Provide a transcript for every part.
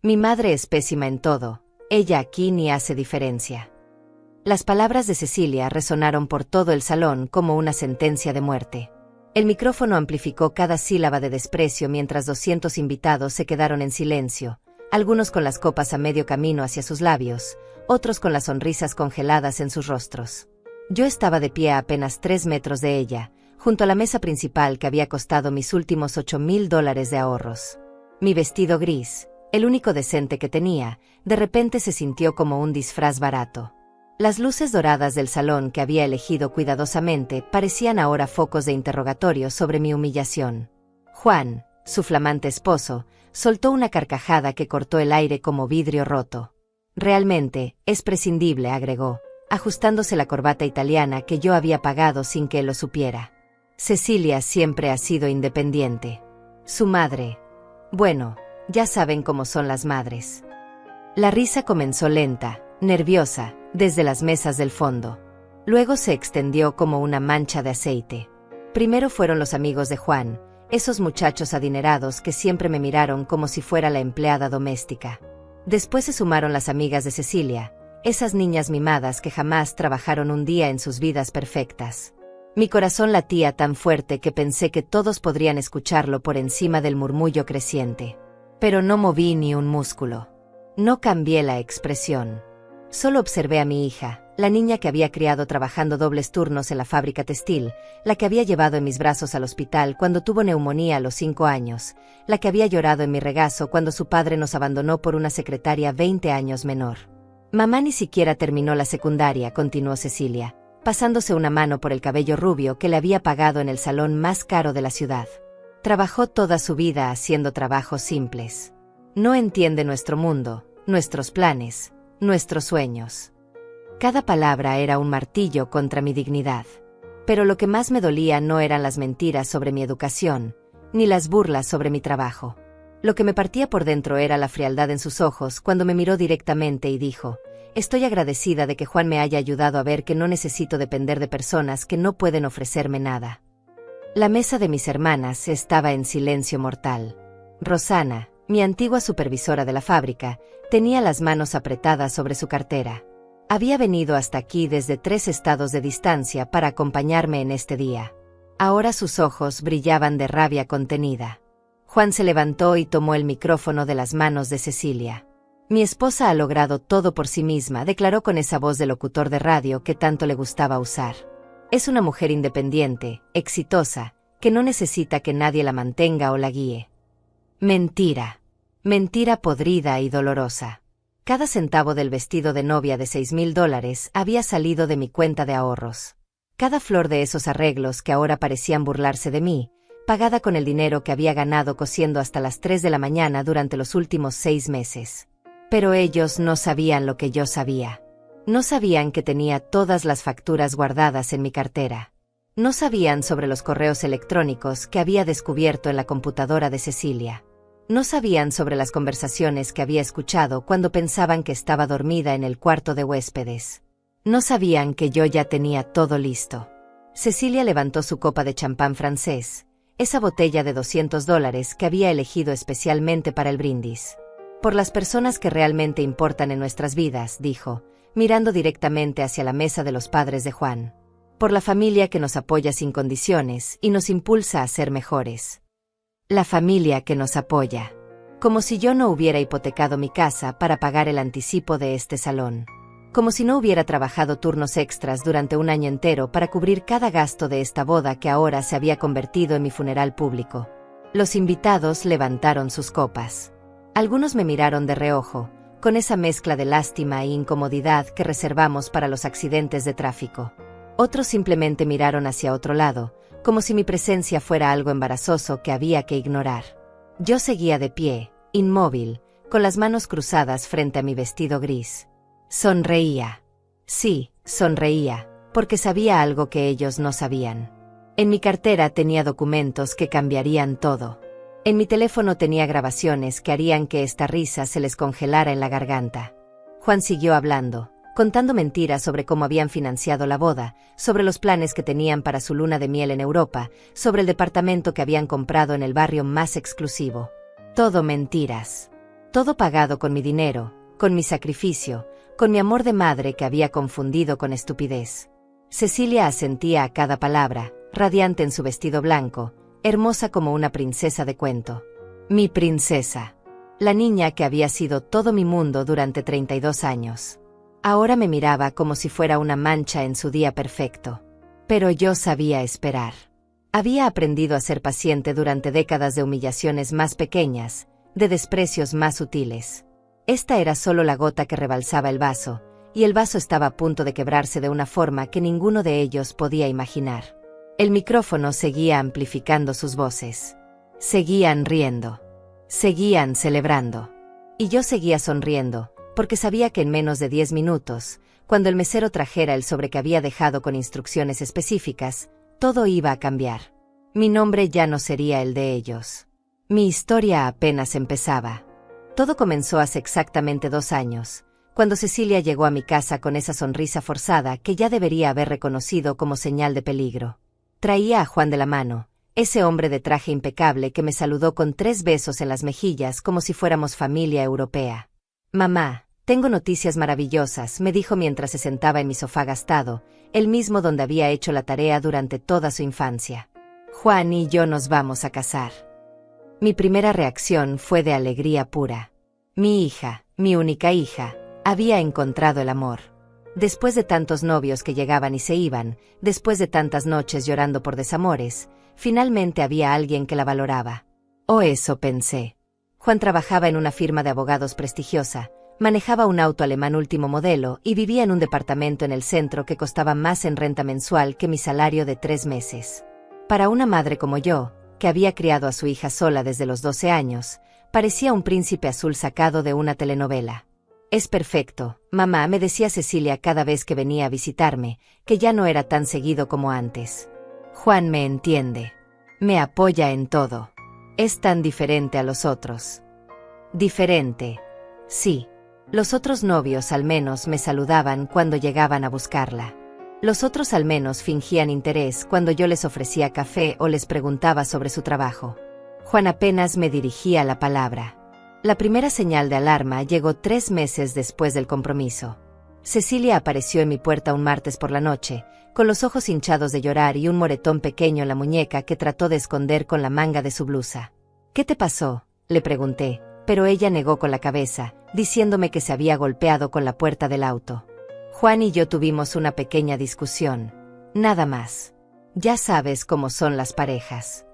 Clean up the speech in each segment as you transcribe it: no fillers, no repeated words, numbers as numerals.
Mi madre es pésima en todo, ella aquí ni hace diferencia. Las palabras de Cecilia resonaron por todo el salón como una sentencia de muerte. El micrófono amplificó cada sílaba de desprecio mientras 200 invitados se quedaron en silencio, algunos con las copas a medio camino hacia sus labios, otros con las sonrisas congeladas en sus rostros. Yo estaba de pie a apenas 3 metros de ella, junto a la mesa principal que había costado mis últimos $8,000 de ahorros. Mi vestido gris, el único decente que tenía, de repente se sintió como un disfraz barato. Las luces doradas del salón que había elegido cuidadosamente parecían ahora focos de interrogatorio sobre mi humillación. Juan, su flamante esposo, soltó una carcajada que cortó el aire como vidrio roto. Realmente, es prescindible, agregó, ajustándose la corbata italiana que yo había pagado sin que él lo supiera. Cecilia siempre ha sido independiente. Su madre. Bueno, ya saben cómo son las madres. La risa comenzó lenta, nerviosa, desde las mesas del fondo. Luego se extendió como una mancha de aceite. Primero fueron los amigos de Juan, esos muchachos adinerados que siempre me miraron como si fuera la empleada doméstica. Después se sumaron las amigas de Cecilia, esas niñas mimadas que jamás trabajaron un día en sus vidas perfectas. Mi corazón latía tan fuerte que pensé que todos podrían escucharlo por encima del murmullo creciente. Pero no moví ni un músculo. No cambié la expresión. Solo observé a mi hija, la niña que había criado trabajando dobles turnos en la fábrica textil, la que había llevado en mis brazos al hospital cuando tuvo neumonía a los 5 años, la que había llorado en mi regazo cuando su padre nos abandonó por una secretaria 20 años menor. Mamá ni siquiera terminó la secundaria, continuó Cecilia, pasándose una mano por el cabello rubio que le había pagado en el salón más caro de la ciudad. Trabajó toda su vida haciendo trabajos simples. No entiende nuestro mundo, nuestros planes, nuestros sueños. Cada palabra era un martillo contra mi dignidad. Pero lo que más me dolía no eran las mentiras sobre mi educación, ni las burlas sobre mi trabajo. Lo que me partía por dentro era la frialdad en sus ojos cuando me miró directamente y dijo: «Estoy agradecida de que Juan me haya ayudado a ver que no necesito depender de personas que no pueden ofrecerme nada». La mesa de mis hermanas estaba en silencio mortal. Rosana, mi antigua supervisora de la fábrica, tenía las manos apretadas sobre su cartera. Había venido hasta aquí desde 3 estados de distancia para acompañarme en este día. Ahora sus ojos brillaban de rabia contenida. Juan se levantó y tomó el micrófono de las manos de Cecilia. «Mi esposa ha logrado todo por sí misma», declaró con esa voz de locutor de radio que tanto le gustaba usar. «Es una mujer independiente, exitosa, que no necesita que nadie la mantenga o la guíe». Mentira. Mentira podrida y dolorosa. Cada centavo del vestido de novia de $6,000 había salido de mi cuenta de ahorros. Cada flor de esos arreglos que ahora parecían burlarse de mí, pagada con el dinero que había ganado cosiendo hasta las 3 de la mañana durante los últimos 6 meses. Pero ellos no sabían lo que yo sabía. No sabían que tenía todas las facturas guardadas en mi cartera. No sabían sobre los correos electrónicos que había descubierto en la computadora de Cecilia. No sabían sobre las conversaciones que había escuchado cuando pensaban que estaba dormida en el cuarto de huéspedes. No sabían que yo ya tenía todo listo. Cecilia levantó su copa de champán francés, esa botella de $200 que había elegido especialmente para el brindis. «Por las personas que realmente importan en nuestras vidas», dijo, mirando directamente hacia la mesa de los padres de Juan. «Por la familia que nos apoya sin condiciones y nos impulsa a ser mejores». La familia que nos apoya. Como si yo no hubiera hipotecado mi casa para pagar el anticipo de este salón. Como si no hubiera trabajado turnos extras durante un año entero para cubrir cada gasto de esta boda que ahora se había convertido en mi funeral público. Los invitados levantaron sus copas. Algunos me miraron de reojo, con esa mezcla de lástima e incomodidad que reservamos para los accidentes de tráfico. Otros simplemente miraron hacia otro lado, como si mi presencia fuera algo embarazoso que había que ignorar. Yo seguía de pie, inmóvil, con las manos cruzadas frente a mi vestido gris. Sonreía. Sí, sonreía, porque sabía algo que ellos no sabían. En mi cartera tenía documentos que cambiarían todo. En mi teléfono tenía grabaciones que harían que esta risa se les congelara en la garganta. Juan siguió hablando, contando mentiras sobre cómo habían financiado la boda, sobre los planes que tenían para su luna de miel en Europa, sobre el departamento que habían comprado en el barrio más exclusivo. Todo mentiras. Todo pagado con mi dinero, con mi sacrificio, con mi amor de madre que había confundido con estupidez. Cecilia asentía a cada palabra, radiante en su vestido blanco, hermosa como una princesa de cuento. Mi princesa. La niña que había sido todo mi mundo durante 32 años. Ahora me miraba como si fuera una mancha en su día perfecto. Pero yo sabía esperar. Había aprendido a ser paciente durante décadas de humillaciones más pequeñas, de desprecios más sutiles. Esta era solo la gota que rebalsaba el vaso, y el vaso estaba a punto de quebrarse de una forma que ninguno de ellos podía imaginar. El micrófono seguía amplificando sus voces. Seguían riendo. Seguían celebrando. Y yo seguía sonriendo, porque sabía que en menos de 10 minutos, cuando el mesero trajera el sobre que había dejado con instrucciones específicas, todo iba a cambiar. Mi nombre ya no sería el de ellos. Mi historia apenas empezaba. Todo comenzó hace exactamente 2 años, cuando Cecilia llegó a mi casa con esa sonrisa forzada que ya debería haber reconocido como señal de peligro. Traía a Juan de la mano, ese hombre de traje impecable que me saludó con 3 besos en las mejillas como si fuéramos familia europea. «Mamá, tengo noticias maravillosas», me dijo mientras se sentaba en mi sofá gastado, el mismo donde había hecho la tarea durante toda su infancia. «Juan y yo nos vamos a casar». Mi primera reacción fue de alegría pura. Mi hija, mi única hija, había encontrado el amor. Después de tantos novios que llegaban y se iban, después de tantas noches llorando por desamores, finalmente había alguien que la valoraba. O eso pensé. Juan trabajaba en una firma de abogados prestigiosa, manejaba un auto alemán último modelo y vivía en un departamento en el centro que costaba más en renta mensual que mi salario de 3 meses. Para una madre como yo, que había criado a su hija sola desde los 12 años, parecía un príncipe azul sacado de una telenovela. «Es perfecto, mamá», me decía Cecilia cada vez que venía a visitarme, que ya no era tan seguido como antes. «Juan me entiende. Me apoya en todo. Es tan diferente a los otros». Diferente. Sí. Los otros novios al menos me saludaban cuando llegaban a buscarla. Los otros al menos fingían interés cuando yo les ofrecía café o les preguntaba sobre su trabajo. Juan apenas me dirigía la palabra. La primera señal de alarma llegó 3 meses después del compromiso. Cecilia apareció en mi puerta un martes por la noche, con los ojos hinchados de llorar y un moretón pequeño en la muñeca que trató de esconder con la manga de su blusa. «¿Qué te pasó?», le pregunté, pero ella negó con la cabeza, diciéndome que se había golpeado con la puerta del auto. Juan y yo tuvimos una pequeña discusión. Nada más. Ya sabes cómo son las parejas.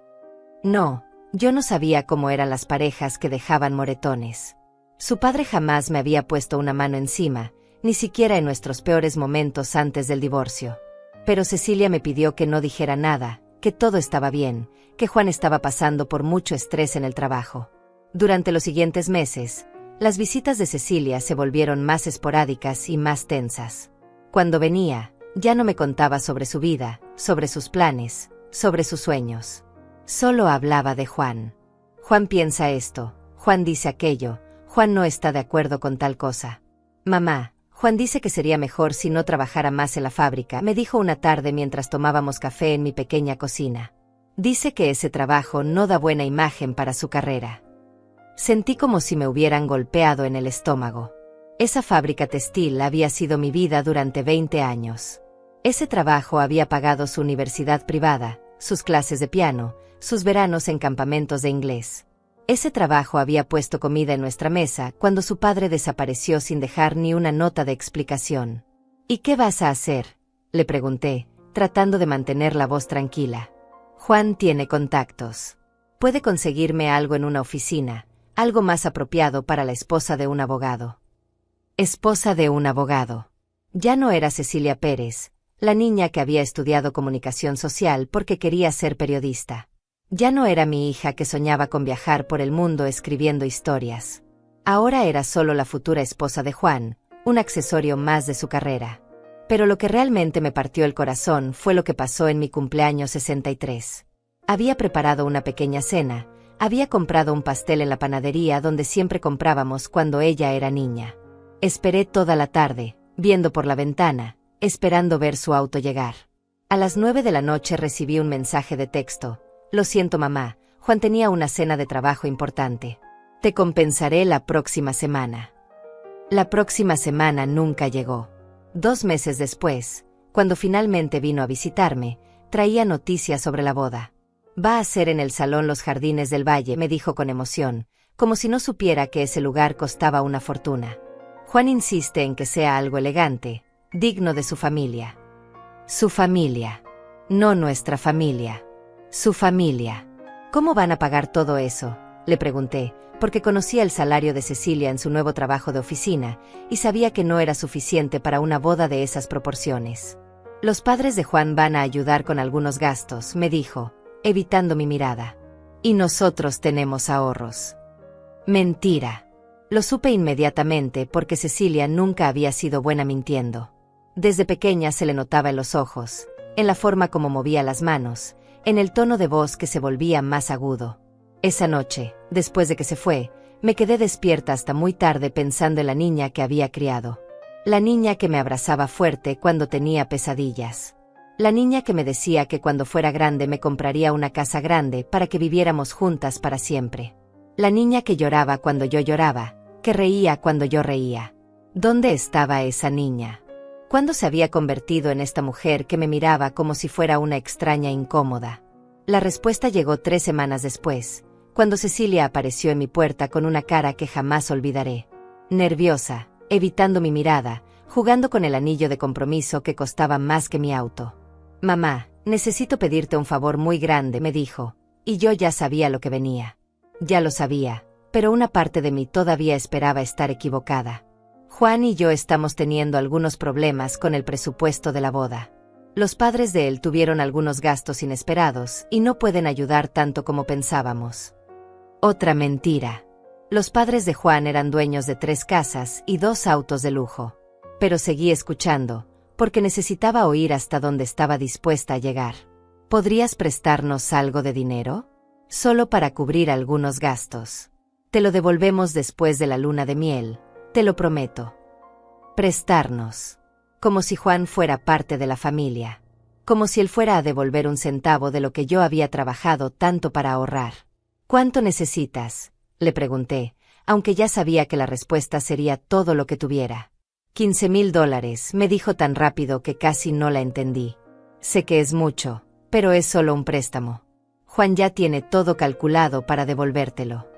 No, yo no sabía cómo eran las parejas que dejaban moretones. Su padre jamás me había puesto una mano encima, ni siquiera en nuestros peores momentos antes del divorcio. Pero Cecilia me pidió que no dijera nada, que todo estaba bien, que Juan estaba pasando por mucho estrés en el trabajo. Durante los siguientes meses, las visitas de Cecilia se volvieron más esporádicas y más tensas. Cuando venía, ya no me contaba sobre su vida, sobre sus planes, sobre sus sueños. Solo hablaba de Juan. Juan piensa esto, Juan dice aquello, Juan no está de acuerdo con tal cosa. «Mamá, Juan dice que sería mejor si no trabajara más en la fábrica», me dijo una tarde mientras tomábamos café en mi pequeña cocina. «Dice que ese trabajo no da buena imagen para su carrera». Sentí como si me hubieran golpeado en el estómago. Esa fábrica textil había sido mi vida durante 20 años. Ese trabajo había pagado su universidad privada, sus clases de piano, sus veranos en campamentos de inglés. Ese trabajo había puesto comida en nuestra mesa cuando su padre desapareció sin dejar ni una nota de explicación. «¿Y qué vas a hacer?», le pregunté, tratando de mantener la voz tranquila. «Juan tiene contactos. Puede conseguirme algo en una oficina, algo más apropiado para la esposa de un abogado». Esposa de un abogado. Ya no era Cecilia Pérez, la niña que había estudiado comunicación social porque quería ser periodista. Ya no era mi hija que soñaba con viajar por el mundo escribiendo historias. Ahora era solo la futura esposa de Juan, un accesorio más de su carrera. Pero lo que realmente me partió el corazón fue lo que pasó en mi cumpleaños 63. Había preparado una pequeña cena, había comprado un pastel en la panadería donde siempre comprábamos cuando ella era niña. Esperé toda la tarde, viendo por la ventana, esperando ver su auto llegar. A las 9 de la noche recibí un mensaje de texto. «Lo siento, mamá, Juan tenía una cena de trabajo importante». Te compensaré la próxima semana. La próxima semana nunca llegó. 2 meses después, cuando finalmente vino a visitarme, traía noticias sobre la boda. Va a ser en el Salón Los Jardines del Valle, me dijo con emoción, como si no supiera que ese lugar costaba una fortuna. Juan insiste en que sea algo elegante, digno de su familia. Su familia. No nuestra familia. Su familia. ¿Cómo van a pagar todo eso?, le pregunté, porque conocía el salario de Cecilia en su nuevo trabajo de oficina, y sabía que no era suficiente para una boda de esas proporciones. Los padres de Juan van a ayudar con algunos gastos, me dijo, evitando mi mirada. Y nosotros tenemos ahorros. Mentira. Lo supe inmediatamente porque Cecilia nunca había sido buena mintiendo. Desde pequeña se le notaba en los ojos, en la forma como movía las manos, en el tono de voz que se volvía más agudo. Esa noche, después de que se fue, me quedé despierta hasta muy tarde pensando en la niña que había criado. La niña que me abrazaba fuerte cuando tenía pesadillas. La niña que me decía que cuando fuera grande me compraría una casa grande para que viviéramos juntas para siempre. La niña que lloraba cuando yo lloraba, que reía cuando yo reía. ¿Dónde estaba esa niña? ¿Cuándo se había convertido en esta mujer que me miraba como si fuera una extraña incómoda? La respuesta llegó 3 semanas después, cuando Cecilia apareció en mi puerta con una cara que jamás olvidaré. Nerviosa, evitando mi mirada, jugando con el anillo de compromiso que costaba más que mi auto. Mamá, necesito pedirte un favor muy grande, me dijo, y yo ya sabía lo que venía. Ya lo sabía, pero una parte de mí todavía esperaba estar equivocada. Juan y yo estamos teniendo algunos problemas con el presupuesto de la boda. Los padres de él tuvieron algunos gastos inesperados y no pueden ayudar tanto como pensábamos. Otra mentira. Los padres de Juan eran dueños de 3 casas y 2 autos de lujo. Pero seguí escuchando, porque necesitaba oír hasta dónde estaba dispuesta a llegar. ¿Podrías prestarnos algo de dinero? Solo para cubrir algunos gastos. Te lo devolvemos después de la luna de miel, te lo prometo. Prestarnos. Como si Juan fuera parte de la familia. Como si él fuera a devolver un centavo de lo que yo había trabajado tanto para ahorrar. ¿Cuánto necesitas?, le pregunté, aunque ya sabía que la respuesta sería todo lo que tuviera. $15,000, me dijo tan rápido que casi no la entendí. Sé que es mucho, pero es solo un préstamo. Juan ya tiene todo calculado para devolvértelo.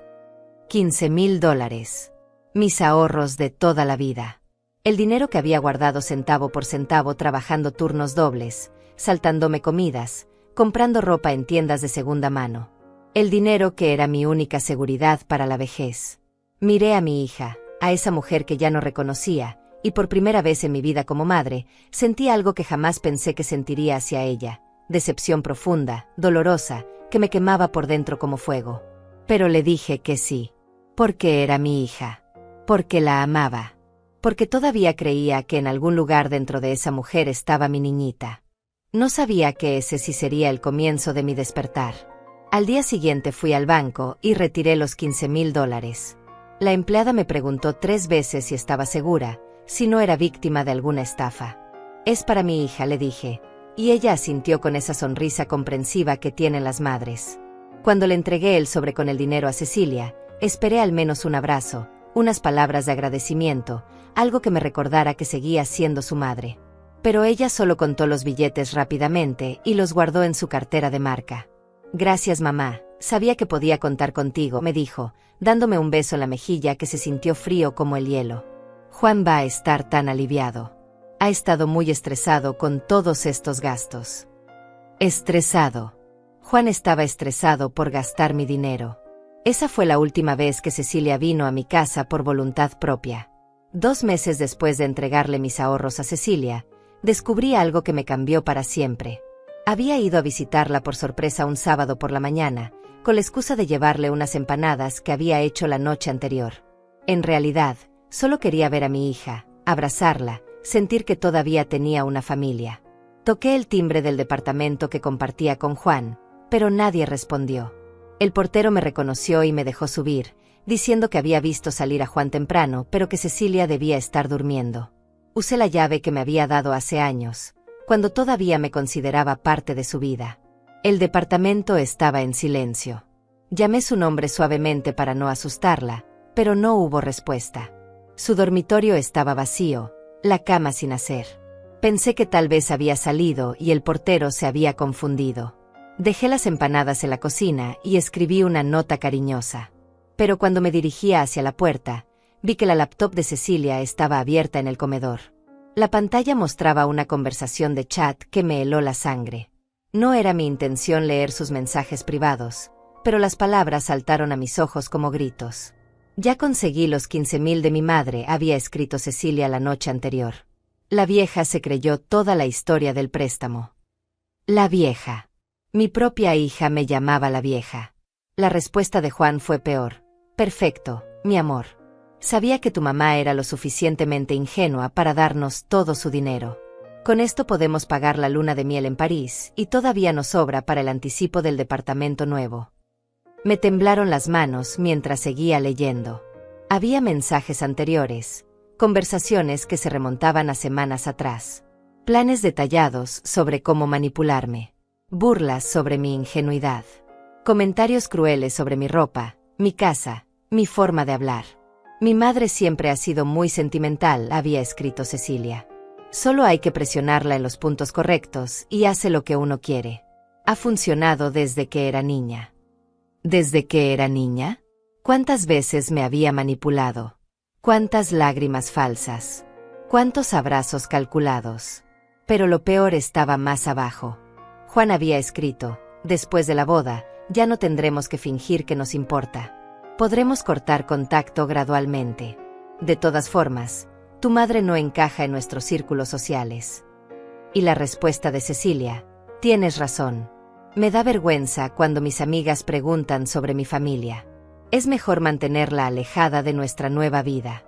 $15,000. Mis ahorros de toda la vida. El dinero que había guardado centavo por centavo trabajando turnos dobles, saltándome comidas, comprando ropa en tiendas de segunda mano. El dinero que era mi única seguridad para la vejez. Miré a mi hija, a esa mujer que ya no reconocía, y por primera vez en mi vida como madre, sentí algo que jamás pensé que sentiría hacia ella, decepción profunda, dolorosa, que me quemaba por dentro como fuego. Pero le dije que sí, porque era mi hija, porque la amaba, porque todavía creía que en algún lugar dentro de esa mujer estaba mi niñita. No sabía que ese sí sería el comienzo de mi despertar. Al día siguiente fui al banco y retiré los $15,000. La empleada me preguntó 3 veces si estaba segura, si no era víctima de alguna estafa. Es para mi hija, le dije, y ella asintió con esa sonrisa comprensiva que tienen las madres. Cuando le entregué el sobre con el dinero a Cecilia, esperé al menos un abrazo, unas palabras de agradecimiento, algo que me recordara que seguía siendo su madre. Pero ella solo contó los billetes rápidamente y los guardó en su cartera de marca. Gracias, mamá, sabía que podía contar contigo, me dijo, dándome un beso en la mejilla que se sintió frío como el hielo. Juan va a estar tan aliviado. Ha estado muy estresado con todos estos gastos. Estresado. Juan estaba estresado por gastar mi dinero. Esa fue la última vez que Cecilia vino a mi casa por voluntad propia. 2 meses después de entregarle mis ahorros a Cecilia, descubrí algo que me cambió para siempre. Había ido a visitarla por sorpresa un sábado por la mañana, con la excusa de llevarle unas empanadas que había hecho la noche anterior. En realidad, solo quería ver a mi hija, abrazarla, sentir que todavía tenía una familia. Toqué el timbre del departamento que compartía con Juan, pero nadie respondió. El portero me reconoció y me dejó subir, diciendo que había visto salir a Juan temprano, pero que Cecilia debía estar durmiendo. Usé la llave que me había dado hace años, cuando todavía me consideraba parte de su vida. El departamento estaba en silencio. Llamé su nombre suavemente para no asustarla, pero no hubo respuesta. Su dormitorio estaba vacío, la cama sin hacer. Pensé que tal vez había salido y el portero se había confundido. Dejé las empanadas en la cocina y escribí una nota cariñosa. Pero cuando me dirigía hacia la puerta, vi que la laptop de Cecilia estaba abierta en el comedor. La pantalla mostraba una conversación de chat que me heló la sangre. No era mi intención leer sus mensajes privados, pero las palabras saltaron a mis ojos como gritos. Ya conseguí los 15,000 de mi madre, había escrito Cecilia la noche anterior. La vieja se creyó toda la historia del préstamo. La vieja. Mi propia hija me llamaba la vieja. La respuesta de Juan fue peor. Perfecto, mi amor. Sabía que tu mamá era lo suficientemente ingenua para darnos todo su dinero. Con esto podemos pagar la luna de miel en París y todavía nos sobra para el anticipo del departamento nuevo. Me temblaron las manos mientras seguía leyendo. Había mensajes anteriores, conversaciones que se remontaban a semanas atrás, planes detallados sobre cómo manipularme, burlas sobre mi ingenuidad, comentarios crueles sobre mi ropa, mi casa, mi forma de hablar. Mi madre siempre ha sido muy sentimental, había escrito Cecilia. Solo hay que presionarla en los puntos correctos y hace lo que uno quiere. Ha funcionado desde que era niña. ¿Desde que era niña? ¿Cuántas veces me había manipulado? ¿Cuántas lágrimas falsas? ¿Cuántos abrazos calculados? Pero lo peor estaba más abajo. Juan había escrito, después de la boda, ya no tendremos que fingir que nos importa. Podremos cortar contacto gradualmente. De todas formas, tu madre no encaja en nuestros círculos sociales. Y la respuesta de Cecilia, tienes razón. Me da vergüenza cuando mis amigas preguntan sobre mi familia. Es mejor mantenerla alejada de nuestra nueva vida.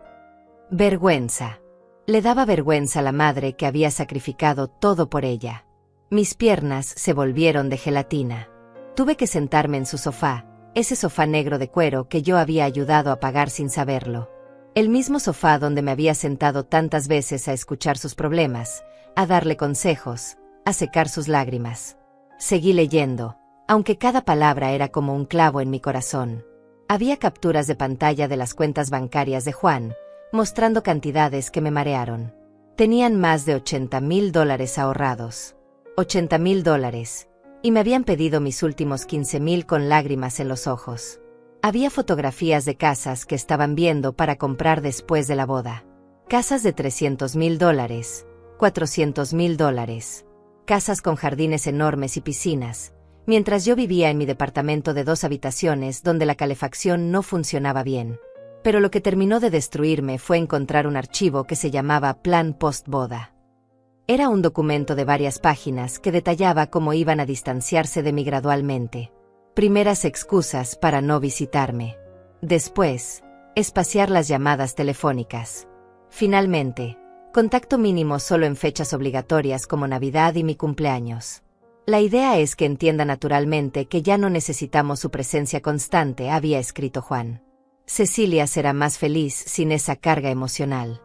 Vergüenza. Le daba vergüenza a la madre que había sacrificado todo por ella. Mis piernas se volvieron de gelatina. Tuve que sentarme en su sofá, ese sofá negro de cuero que yo había ayudado a pagar sin saberlo. El mismo sofá donde me había sentado tantas veces a escuchar sus problemas, a darle consejos, a secar sus lágrimas. Seguí leyendo, aunque cada palabra era como un clavo en mi corazón. Había capturas de pantalla de las cuentas bancarias de Juan, mostrando cantidades que me marearon. Tenían más de $80,000 ahorrados. $80,000. Y me habían pedido mis últimos 15,000 con lágrimas en los ojos. Había fotografías de casas que estaban viendo para comprar después de la boda. Casas de $300,000, $400,000. Casas con jardines enormes y piscinas, mientras yo vivía en mi departamento de 2 habitaciones donde la calefacción no funcionaba bien. Pero lo que terminó de destruirme fue encontrar un archivo que se llamaba Plan Post-Boda. Era un documento de varias páginas que detallaba cómo iban a distanciarse de mí gradualmente. Primeras excusas para no visitarme. Después, espaciar las llamadas telefónicas. Finalmente, contacto mínimo solo en fechas obligatorias como Navidad y mi cumpleaños. La idea es que entienda naturalmente que ya no necesitamos su presencia constante, había escrito Juan. Cecilia será más feliz sin esa carga emocional.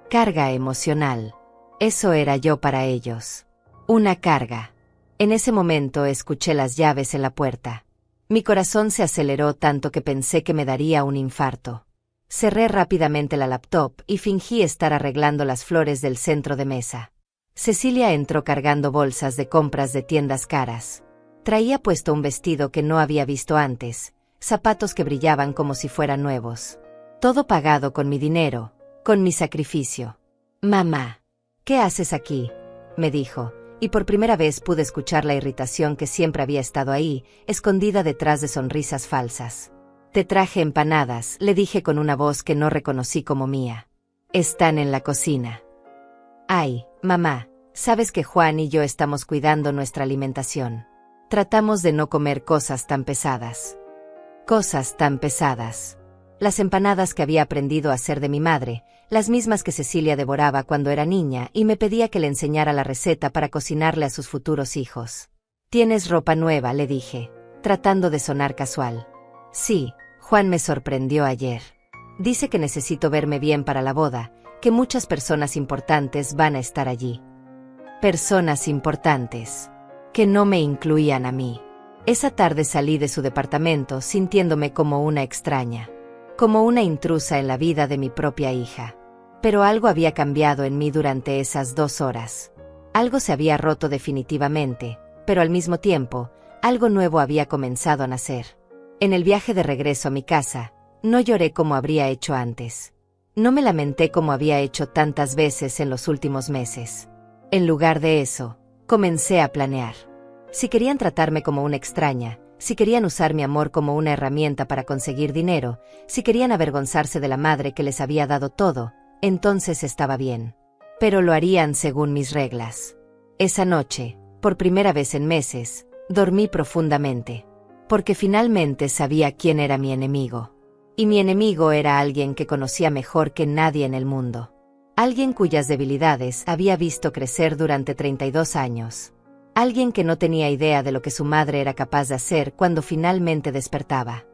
Carga emocional. Eso era yo para ellos. Una carga. En ese momento escuché las llaves en la puerta. Mi corazón se aceleró tanto que pensé que me daría un infarto. Cerré rápidamente la laptop y fingí estar arreglando las flores del centro de mesa. Cecilia entró cargando bolsas de compras de tiendas caras. Traía puesto un vestido que no había visto antes, zapatos que brillaban como si fueran nuevos. Todo pagado con mi dinero, con mi sacrificio. «Mamá, ¿qué haces aquí?», me dijo, y por primera vez pude escuchar la irritación que siempre había estado ahí, escondida detrás de sonrisas falsas. «Te traje empanadas», le dije con una voz que no reconocí como mía. «Están en la cocina». «Ay, mamá, sabes que Juan y yo estamos cuidando nuestra alimentación. Tratamos de no comer cosas tan pesadas». Cosas tan pesadas. Las empanadas que había aprendido a hacer de mi madre, las mismas que Cecilia devoraba cuando era niña y me pedía que le enseñara la receta para cocinarle a sus futuros hijos. «¿Tienes ropa nueva?», le dije, tratando de sonar casual. «Sí, Juan me sorprendió ayer. Dice que necesito verme bien para la boda, que muchas personas importantes van a estar allí». Personas importantes. Que no me incluían a mí. Esa tarde salí de su departamento sintiéndome como una extraña, como una intrusa en la vida de mi propia hija. Pero algo había cambiado en mí durante esas 2 horas. Algo se había roto definitivamente, pero al mismo tiempo, algo nuevo había comenzado a nacer. En el viaje de regreso a mi casa, no lloré como habría hecho antes. No me lamenté como había hecho tantas veces en los últimos meses. En lugar de eso, comencé a planear. Si querían tratarme como una extraña, si querían usar mi amor como una herramienta para conseguir dinero, si querían avergonzarse de la madre que les había dado todo, entonces estaba bien. Pero lo harían según mis reglas. Esa noche, por primera vez en meses, dormí profundamente. Porque finalmente sabía quién era mi enemigo. Y mi enemigo era alguien que conocía mejor que nadie en el mundo. Alguien cuyas debilidades había visto crecer durante 32 años. Alguien que no tenía idea de lo que su madre era capaz de hacer cuando finalmente despertaba.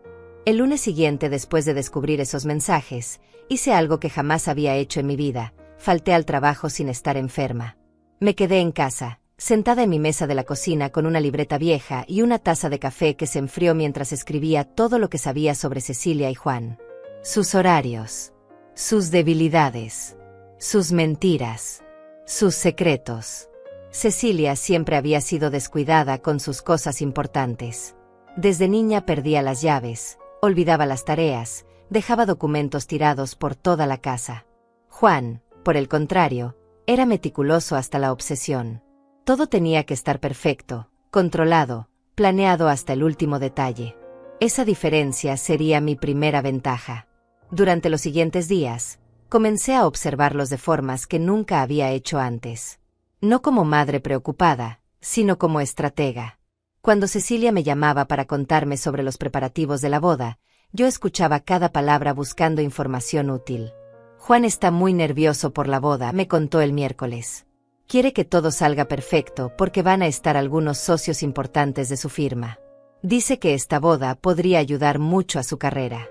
El lunes siguiente, después de descubrir esos mensajes, hice algo que jamás había hecho en mi vida: falté al trabajo sin estar enferma. Me quedé en casa, sentada en mi mesa de la cocina con una libreta vieja y una taza de café que se enfrió mientras escribía todo lo que sabía sobre Cecilia y Juan. Sus horarios, sus debilidades, sus mentiras, sus secretos. Cecilia siempre había sido descuidada con sus cosas importantes. Desde niña perdía las llaves, olvidaba las tareas, dejaba documentos tirados por toda la casa. Juan, por el contrario, era meticuloso hasta la obsesión. Todo tenía que estar perfecto, controlado, planeado hasta el último detalle. Esa diferencia sería mi primera ventaja. Durante los siguientes días, comencé a observarlos de formas que nunca había hecho antes. No como madre preocupada, sino como estratega. Cuando Cecilia me llamaba para contarme sobre los preparativos de la boda, yo escuchaba cada palabra buscando información útil. Juan está muy nervioso por la boda, me contó el miércoles. Quiere que todo salga perfecto porque van a estar algunos socios importantes de su firma. Dice que esta boda podría ayudar mucho a su carrera.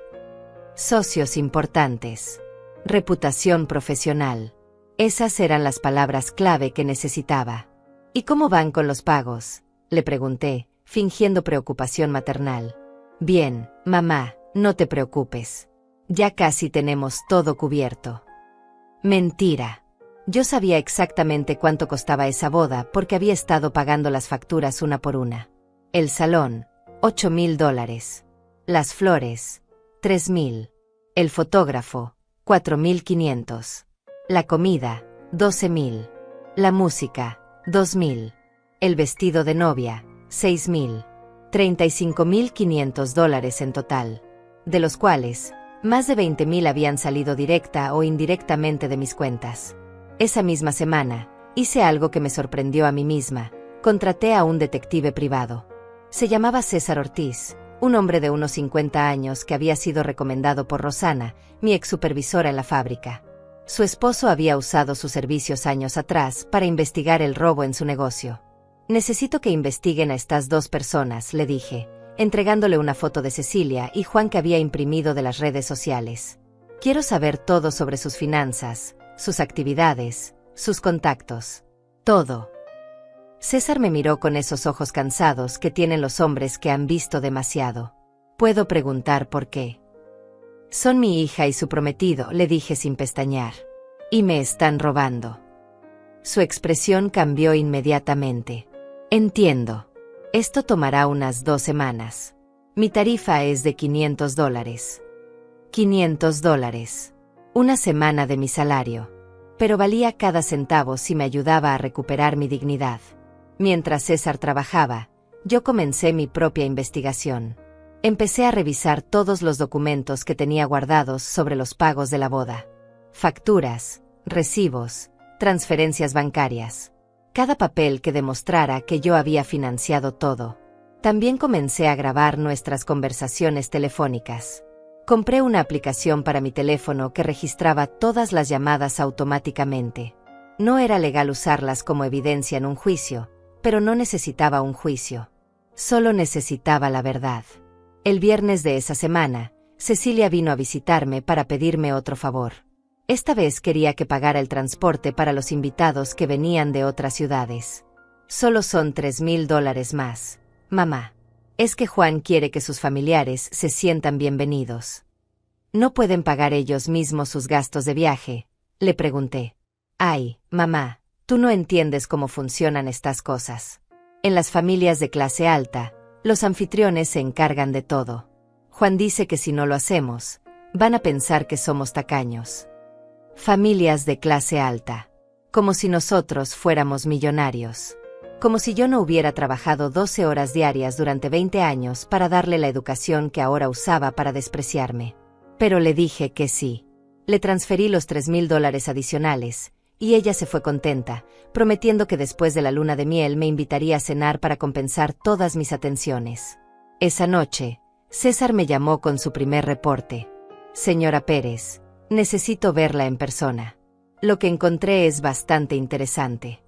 Socios importantes. Reputación profesional. Esas eran las palabras clave que necesitaba. ¿Y cómo van con los pagos?, le pregunté, fingiendo preocupación maternal. Bien, mamá, no te preocupes. Ya casi tenemos todo cubierto. Mentira. Yo sabía exactamente cuánto costaba esa boda porque había estado pagando las facturas una por una. El salón, $8,000. Las flores, $3,000. El fotógrafo, $4,500. La comida, $12,000. La música, $2,000. El vestido de novia, $6,000. $35,500 en total, de los cuales, más de 20,000 habían salido directa o indirectamente de mis cuentas. Esa misma semana, hice algo que me sorprendió a mí misma: contraté a un detective privado. Se llamaba César Ortiz, un hombre de unos 50 años que había sido recomendado por Rosana, mi ex supervisora en la fábrica. Su esposo había usado sus servicios años atrás para investigar el robo en su negocio. Necesito que investiguen a estas 2 personas, le dije, entregándole una foto de Cecilia y Juan que había imprimido de las redes sociales. Quiero saber todo sobre sus finanzas, sus actividades, sus contactos. Todo. César me miró con esos ojos cansados que tienen los hombres que han visto demasiado. ¿Puedo preguntar por qué? Son mi hija y su prometido, le dije sin pestañear. Y me están robando. Su expresión cambió inmediatamente. Entiendo. Esto tomará unas 2 semanas. Mi tarifa es de $500. $500. Una semana de mi salario. Pero valía cada centavo si me ayudaba a recuperar mi dignidad. Mientras César trabajaba, yo comencé mi propia investigación. Empecé a revisar todos los documentos que tenía guardados sobre los pagos de la boda. Facturas, recibos, transferencias bancarias. Cada papel que demostrara que yo había financiado todo. También comencé a grabar nuestras conversaciones telefónicas. Compré una aplicación para mi teléfono que registraba todas las llamadas automáticamente. No era legal usarlas como evidencia en un juicio, pero no necesitaba un juicio. Solo necesitaba la verdad. El viernes de esa semana, Cecilia vino a visitarme para pedirme otro favor. Esta vez quería que pagara el transporte para los invitados que venían de otras ciudades. Solo son $3,000 más, mamá. Es que Juan quiere que sus familiares se sientan bienvenidos. ¿No pueden pagar ellos mismos sus gastos de viaje?, le pregunté. Ay, mamá, tú no entiendes cómo funcionan estas cosas. En las familias de clase alta, los anfitriones se encargan de todo. Juan dice que si no lo hacemos, van a pensar que somos tacaños. Familias de clase alta. Como si nosotros fuéramos millonarios. Como si yo no hubiera trabajado 12 horas diarias durante 20 años para darle la educación que ahora usaba para despreciarme. Pero le dije que sí. Le transferí los $3,000 adicionales, y ella se fue contenta, prometiendo que después de la luna de miel me invitaría a cenar para compensar todas mis atenciones. Esa noche, César me llamó con su primer reporte. Señora Pérez, necesito verla en persona. Lo que encontré es bastante interesante.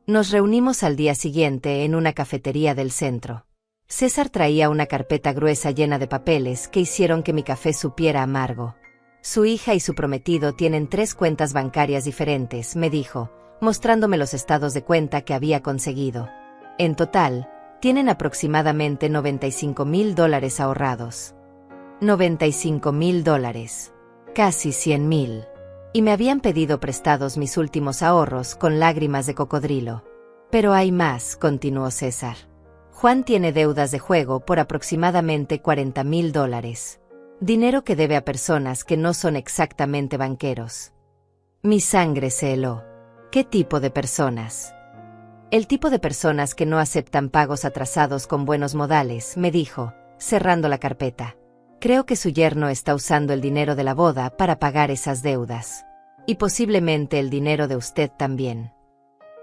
Nos reunimos al día siguiente en una cafetería del centro. César traía una carpeta gruesa llena de papeles que hicieron que mi café supiera amargo. Su hija y su prometido tienen 3 cuentas bancarias diferentes, me dijo, mostrándome los estados de cuenta que había conseguido. En total, tienen aproximadamente $95,000 ahorrados. $95,000. Casi 100,000. Y me habían pedido prestados mis últimos ahorros con lágrimas de cocodrilo. Pero hay más, continuó César. Juan tiene deudas de juego por aproximadamente $40,000. Dinero que debe a personas que no son exactamente banqueros. Mi sangre se heló. ¿Qué tipo de personas? El tipo de personas que no aceptan pagos atrasados con buenos modales, me dijo, cerrando la carpeta. Creo que su yerno está usando el dinero de la boda para pagar esas deudas. Y posiblemente el dinero de usted también.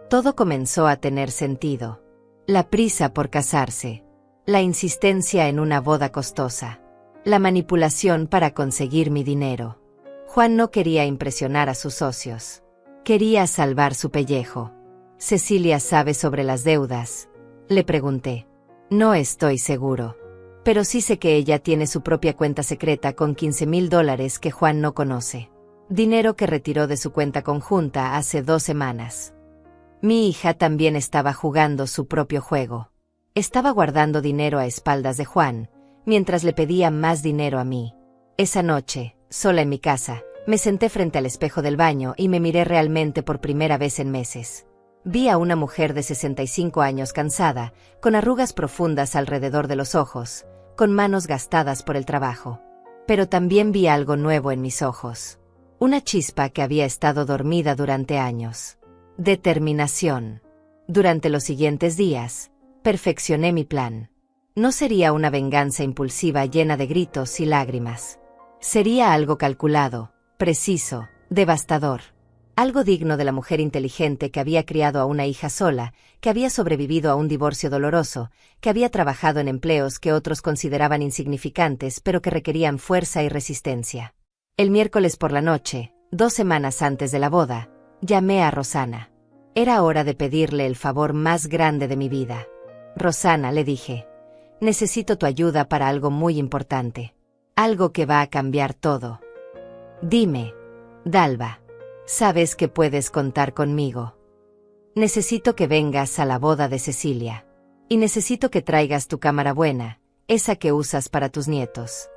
Todo comenzó a tener sentido. La prisa por casarse. La insistencia en una boda costosa. La manipulación para conseguir mi dinero. Juan no quería impresionar a sus socios. Quería salvar su pellejo. ¿Cecilia sabe sobre las deudas?, le pregunté. No estoy seguro. Pero sí sé que ella tiene su propia cuenta secreta con $15,000 que Juan no conoce. Dinero que retiró de su cuenta conjunta hace 2 semanas. Mi hija también estaba jugando su propio juego. Estaba guardando dinero a espaldas de Juan, mientras le pedía más dinero a mí. Esa noche, sola en mi casa, me senté frente al espejo del baño y me miré realmente por primera vez en meses. Vi a una mujer de 65 años cansada, con arrugas profundas alrededor de los ojos, con manos gastadas por el trabajo. Pero también vi algo nuevo en mis ojos. Una chispa que había estado dormida durante años. Determinación. Durante los siguientes días, perfeccioné mi plan. No sería una venganza impulsiva llena de gritos y lágrimas. Sería algo calculado, preciso, devastador. Algo digno de la mujer inteligente que había criado a una hija sola, que había sobrevivido a un divorcio doloroso, que había trabajado en empleos que otros consideraban insignificantes pero que requerían fuerza y resistencia. El miércoles por la noche, 2 semanas antes de la boda, llamé a Rosana. Era hora de pedirle el favor más grande de mi vida. Rosana, le dije, necesito tu ayuda para algo muy importante. Algo que va a cambiar todo. Dime, Dalva. Sabes que puedes contar conmigo. Necesito que vengas a la boda de Cecilia. Y necesito que traigas tu cámara buena, esa que usas para tus nietos.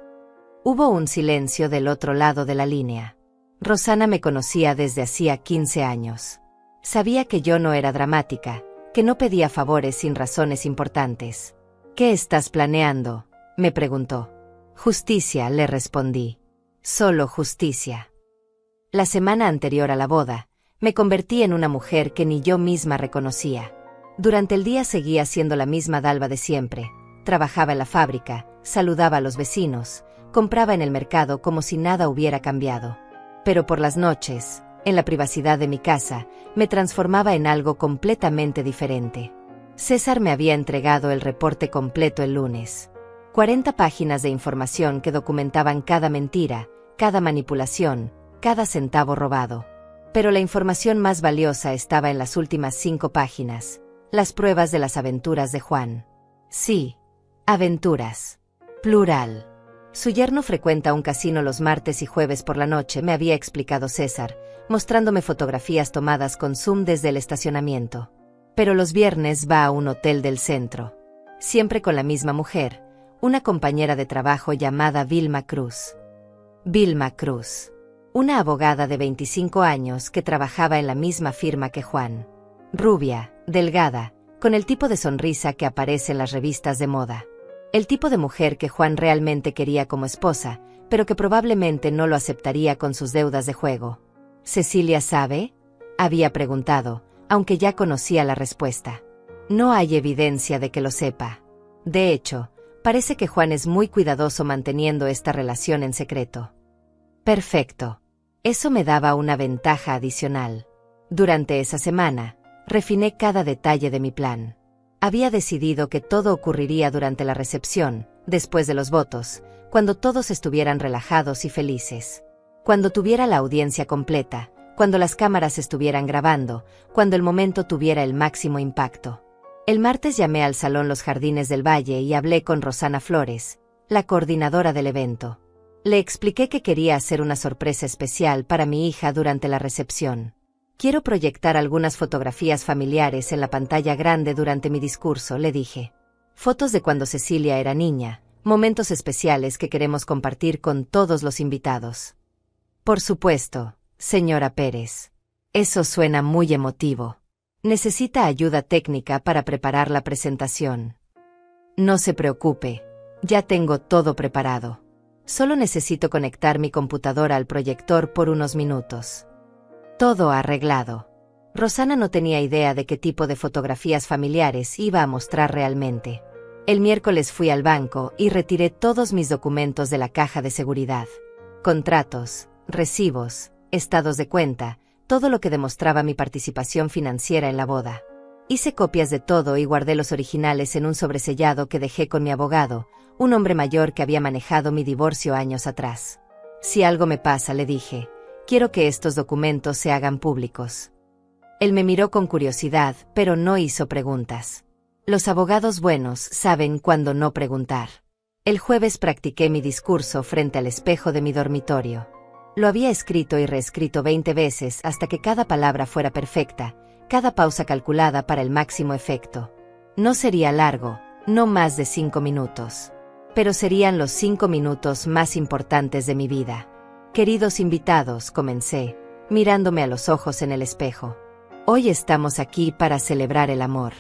Hubo un silencio del otro lado de la línea. Rosana me conocía desde hacía 15 años. Sabía que yo no era dramática, que no pedía favores sin razones importantes. ¿Qué estás planeando?, me preguntó. Justicia, le respondí. Solo justicia. La semana anterior a la boda, me convertí en una mujer que ni yo misma reconocía. Durante el día seguía siendo la misma Dalva de siempre. Trabajaba en la fábrica, saludaba a los vecinos, compraba en el mercado como si nada hubiera cambiado. Pero por las noches, en la privacidad de mi casa, me transformaba en algo completamente diferente. César me había entregado el reporte completo el lunes. 40 páginas de información que documentaban cada mentira, cada manipulación, cada centavo robado. Pero la información más valiosa estaba en las últimas 5 páginas, las pruebas de las aventuras de Juan. Sí, aventuras. Plural. Su yerno frecuenta un casino los martes y jueves por la noche, me había explicado César, mostrándome fotografías tomadas con zoom desde el estacionamiento. Pero los viernes va a un hotel del centro. siempre con la misma mujer, una compañera de trabajo llamada Vilma Cruz. Vilma Cruz. Una abogada de 25 años que trabajaba en la misma firma que Juan. Rubia, delgada, con el tipo de sonrisa que aparece en las revistas de moda. El tipo de mujer que Juan realmente quería como esposa, pero que probablemente no lo aceptaría con sus deudas de juego. ¿Cecilia sabe?, había preguntado, aunque ya conocía la respuesta. No hay evidencia de que lo sepa. De hecho, parece que Juan es muy cuidadoso manteniendo esta relación en secreto. Perfecto. Eso me daba una ventaja adicional. Durante esa semana, refiné cada detalle de mi plan. Había decidido que todo ocurriría durante la recepción, después de los votos, cuando todos estuvieran relajados y felices. Cuando tuviera la audiencia completa, cuando las cámaras estuvieran grabando, cuando el momento tuviera el máximo impacto. El martes llamé al Salón Los Jardines del Valle y hablé con Rosana Flores, la coordinadora del evento. Le expliqué que quería hacer una sorpresa especial para mi hija durante la recepción. Quiero proyectar algunas fotografías familiares en la pantalla grande durante mi discurso, le dije. Fotos de cuando Cecilia era niña, momentos especiales que queremos compartir con todos los invitados. Por supuesto, señora Pérez. Eso suena muy emotivo. Necesita ayuda técnica para preparar la presentación. No se preocupe, ya tengo todo preparado. Solo necesito conectar mi computadora al proyector por unos minutos. Todo arreglado. Rosana no tenía idea de qué tipo de fotografías familiares iba a mostrar realmente. El miércoles fui al banco y retiré todos mis documentos de la caja de seguridad. Contratos, recibos, estados de cuenta, todo lo que demostraba mi participación financiera en la boda. Hice copias de todo y guardé los originales en un sobresellado que dejé con mi abogado, un hombre mayor que había manejado mi divorcio años atrás. Si algo me pasa, le dije, quiero que estos documentos se hagan públicos. Él me miró con curiosidad, pero no hizo preguntas. Los abogados buenos saben cuándo no preguntar. El jueves practiqué mi discurso frente al espejo de mi dormitorio. Lo había escrito y reescrito 20 veces hasta que cada palabra fuera perfecta, cada pausa calculada para el máximo efecto. No sería largo, no más de 5 minutos. Pero serían los 5 minutos más importantes de mi vida. Queridos invitados, comencé, mirándome a los ojos en el espejo. Hoy estamos aquí para celebrar el amor.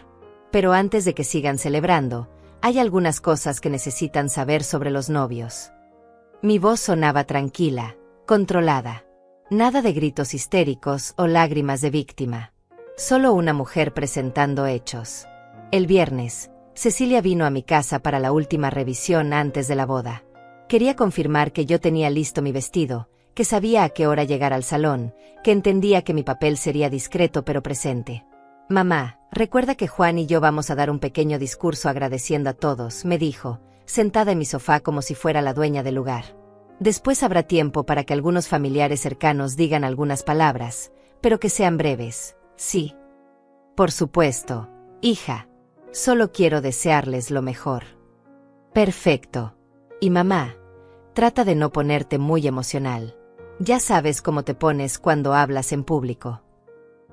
Pero antes de que sigan celebrando, hay algunas cosas que necesitan saber sobre los novios. Mi voz sonaba tranquila, controlada. Nada de gritos histéricos o lágrimas de víctima. Solo una mujer presentando hechos. El viernes, Cecilia vino a mi casa para la última revisión antes de la boda. Quería confirmar que yo tenía listo mi vestido, que sabía a qué hora llegar al salón, que entendía que mi papel sería discreto pero presente. Mamá, recuerda que Juan y yo vamos a dar un pequeño discurso agradeciendo a todos, me dijo, sentada en mi sofá como si fuera la dueña del lugar. Después habrá tiempo para que algunos familiares cercanos digan algunas palabras, pero que sean breves, ¿sí? Por supuesto, hija. Solo quiero desearles lo mejor. Perfecto. Y mamá, trata de no ponerte muy emocional. Ya sabes cómo te pones cuando hablas en público.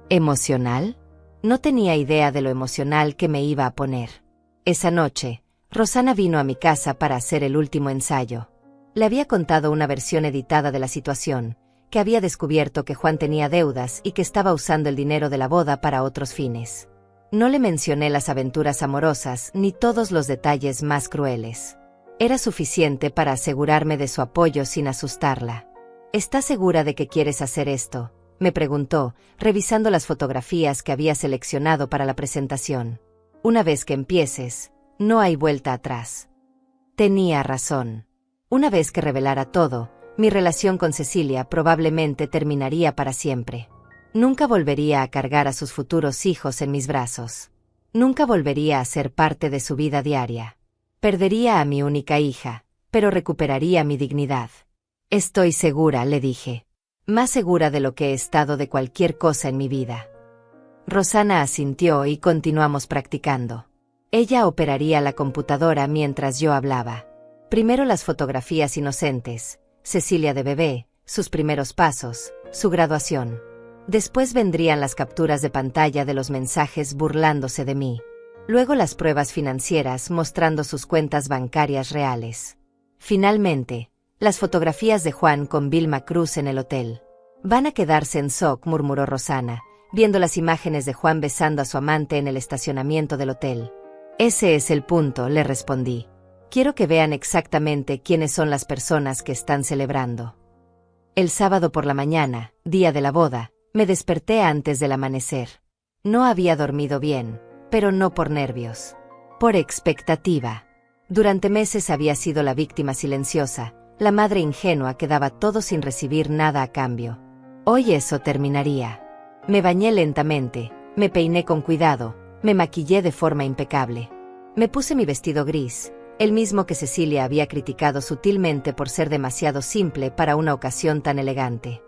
¿Emocional? No tenía idea de lo emocional que me iba a poner. Esa noche, Rosana vino a mi casa para hacer el último ensayo. Le había contado una versión editada de la situación, que había descubierto que Juan tenía deudas y que estaba usando el dinero de la boda para otros fines. No le mencioné las aventuras amorosas ni todos los detalles más crueles. Era suficiente para asegurarme de su apoyo sin asustarla. ¿Estás segura de que quieres hacer esto?, me preguntó, revisando las fotografías que había seleccionado para la presentación. Una vez que empieces, no hay vuelta atrás. Tenía razón. Una vez que revelara todo, mi relación con Cecilia probablemente terminaría para siempre. Nunca volvería a cargar a sus futuros hijos en mis brazos. Nunca volvería a ser parte de su vida diaria. Perdería a mi única hija, pero recuperaría mi dignidad. Estoy segura, le dije. Más segura de lo que he estado de cualquier cosa en mi vida. Rosana asintió y continuamos practicando. Ella operaría la computadora mientras yo hablaba. Primero las fotografías inocentes, Cecilia de bebé, sus primeros pasos, su graduación. Después vendrían las capturas de pantalla de los mensajes burlándose de mí. Luego las pruebas financieras mostrando sus cuentas bancarias reales. Finalmente, las fotografías de Juan con Vilma Cruz en el hotel. Van a quedarse en shock, murmuró Rosana, viendo las imágenes de Juan besando a su amante en el estacionamiento del hotel. Ese es el punto, le respondí. Quiero que vean exactamente quiénes son las personas que están celebrando. El sábado por la mañana, día de la boda, me desperté antes del amanecer. No había dormido bien, pero no por nervios. Por expectativa. Durante meses había sido la víctima silenciosa, la madre ingenua que daba todo sin recibir nada a cambio. Hoy eso terminaría. Me bañé lentamente, me peiné con cuidado, me maquillé de forma impecable. Me puse mi vestido gris, el mismo que Cecilia había criticado sutilmente por ser demasiado simple para una ocasión tan elegante.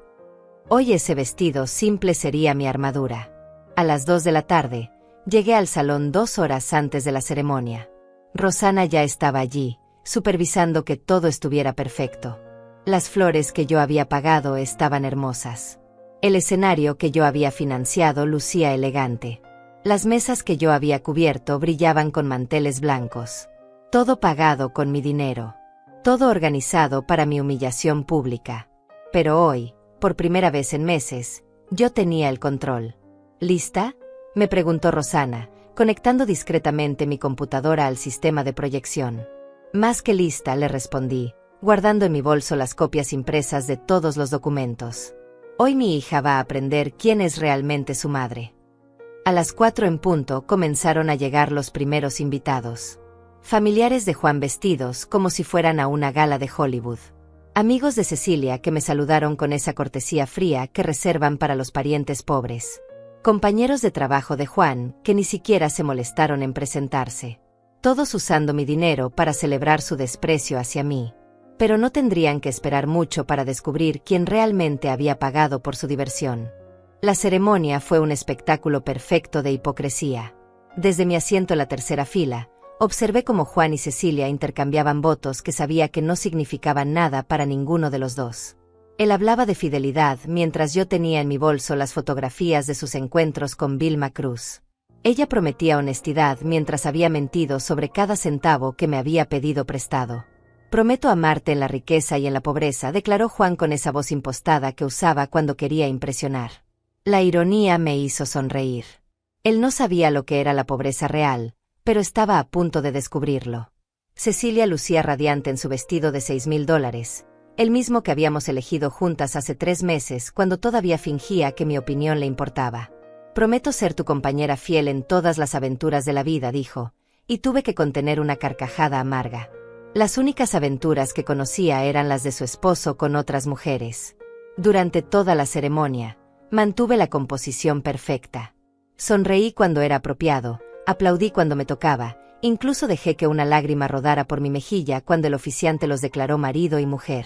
Hoy ese vestido simple sería mi armadura. A las 2 de la tarde, llegué al salón 2 horas antes de la ceremonia. Rosana ya estaba allí, supervisando que todo estuviera perfecto. Las flores que yo había pagado estaban hermosas. El escenario que yo había financiado lucía elegante. Las mesas que yo había cubierto brillaban con manteles blancos. Todo pagado con mi dinero. Todo organizado para mi humillación pública. Pero hoy, por primera vez en meses, yo tenía el control. ¿Lista?, me preguntó Rosana, conectando discretamente mi computadora al sistema de proyección. Más que lista, le respondí, guardando en mi bolso las copias impresas de todos los documentos. Hoy mi hija va a aprender quién es realmente su madre. A las 4 en punto comenzaron a llegar los primeros invitados. Familiares de Juan vestidos como si fueran a una gala de Hollywood. Amigos de Cecilia que me saludaron con esa cortesía fría que reservan para los parientes pobres. Compañeros de trabajo de Juan que ni siquiera se molestaron en presentarse. Todos usando mi dinero para celebrar su desprecio hacia mí. Pero no tendrían que esperar mucho para descubrir quién realmente había pagado por su diversión. La ceremonia fue un espectáculo perfecto de hipocresía. Desde mi asiento en la tercera fila, observé cómo Juan y Cecilia intercambiaban votos que sabía que no significaban nada para ninguno de los dos. Él hablaba de fidelidad mientras yo tenía en mi bolso las fotografías de sus encuentros con Vilma Cruz. Ella prometía honestidad mientras había mentido sobre cada centavo que me había pedido prestado. Prometo amarte en la riqueza y en la pobreza, declaró Juan con esa voz impostada que usaba cuando quería impresionar. La ironía me hizo sonreír. Él no sabía lo que era la pobreza real, pero estaba a punto de descubrirlo. Cecilia lucía radiante en su vestido de $6,000, el mismo que habíamos elegido juntas hace 3 meses cuando todavía fingía que mi opinión le importaba. Prometo ser tu compañera fiel en todas las aventuras de la vida, dijo, y tuve que contener una carcajada amarga. Las únicas aventuras que conocía eran las de su esposo con otras mujeres. Durante toda la ceremonia, mantuve la composición perfecta. Sonreí cuando era apropiado, aplaudí cuando me tocaba, incluso dejé que una lágrima rodara por mi mejilla cuando el oficiante los declaró marido y mujer.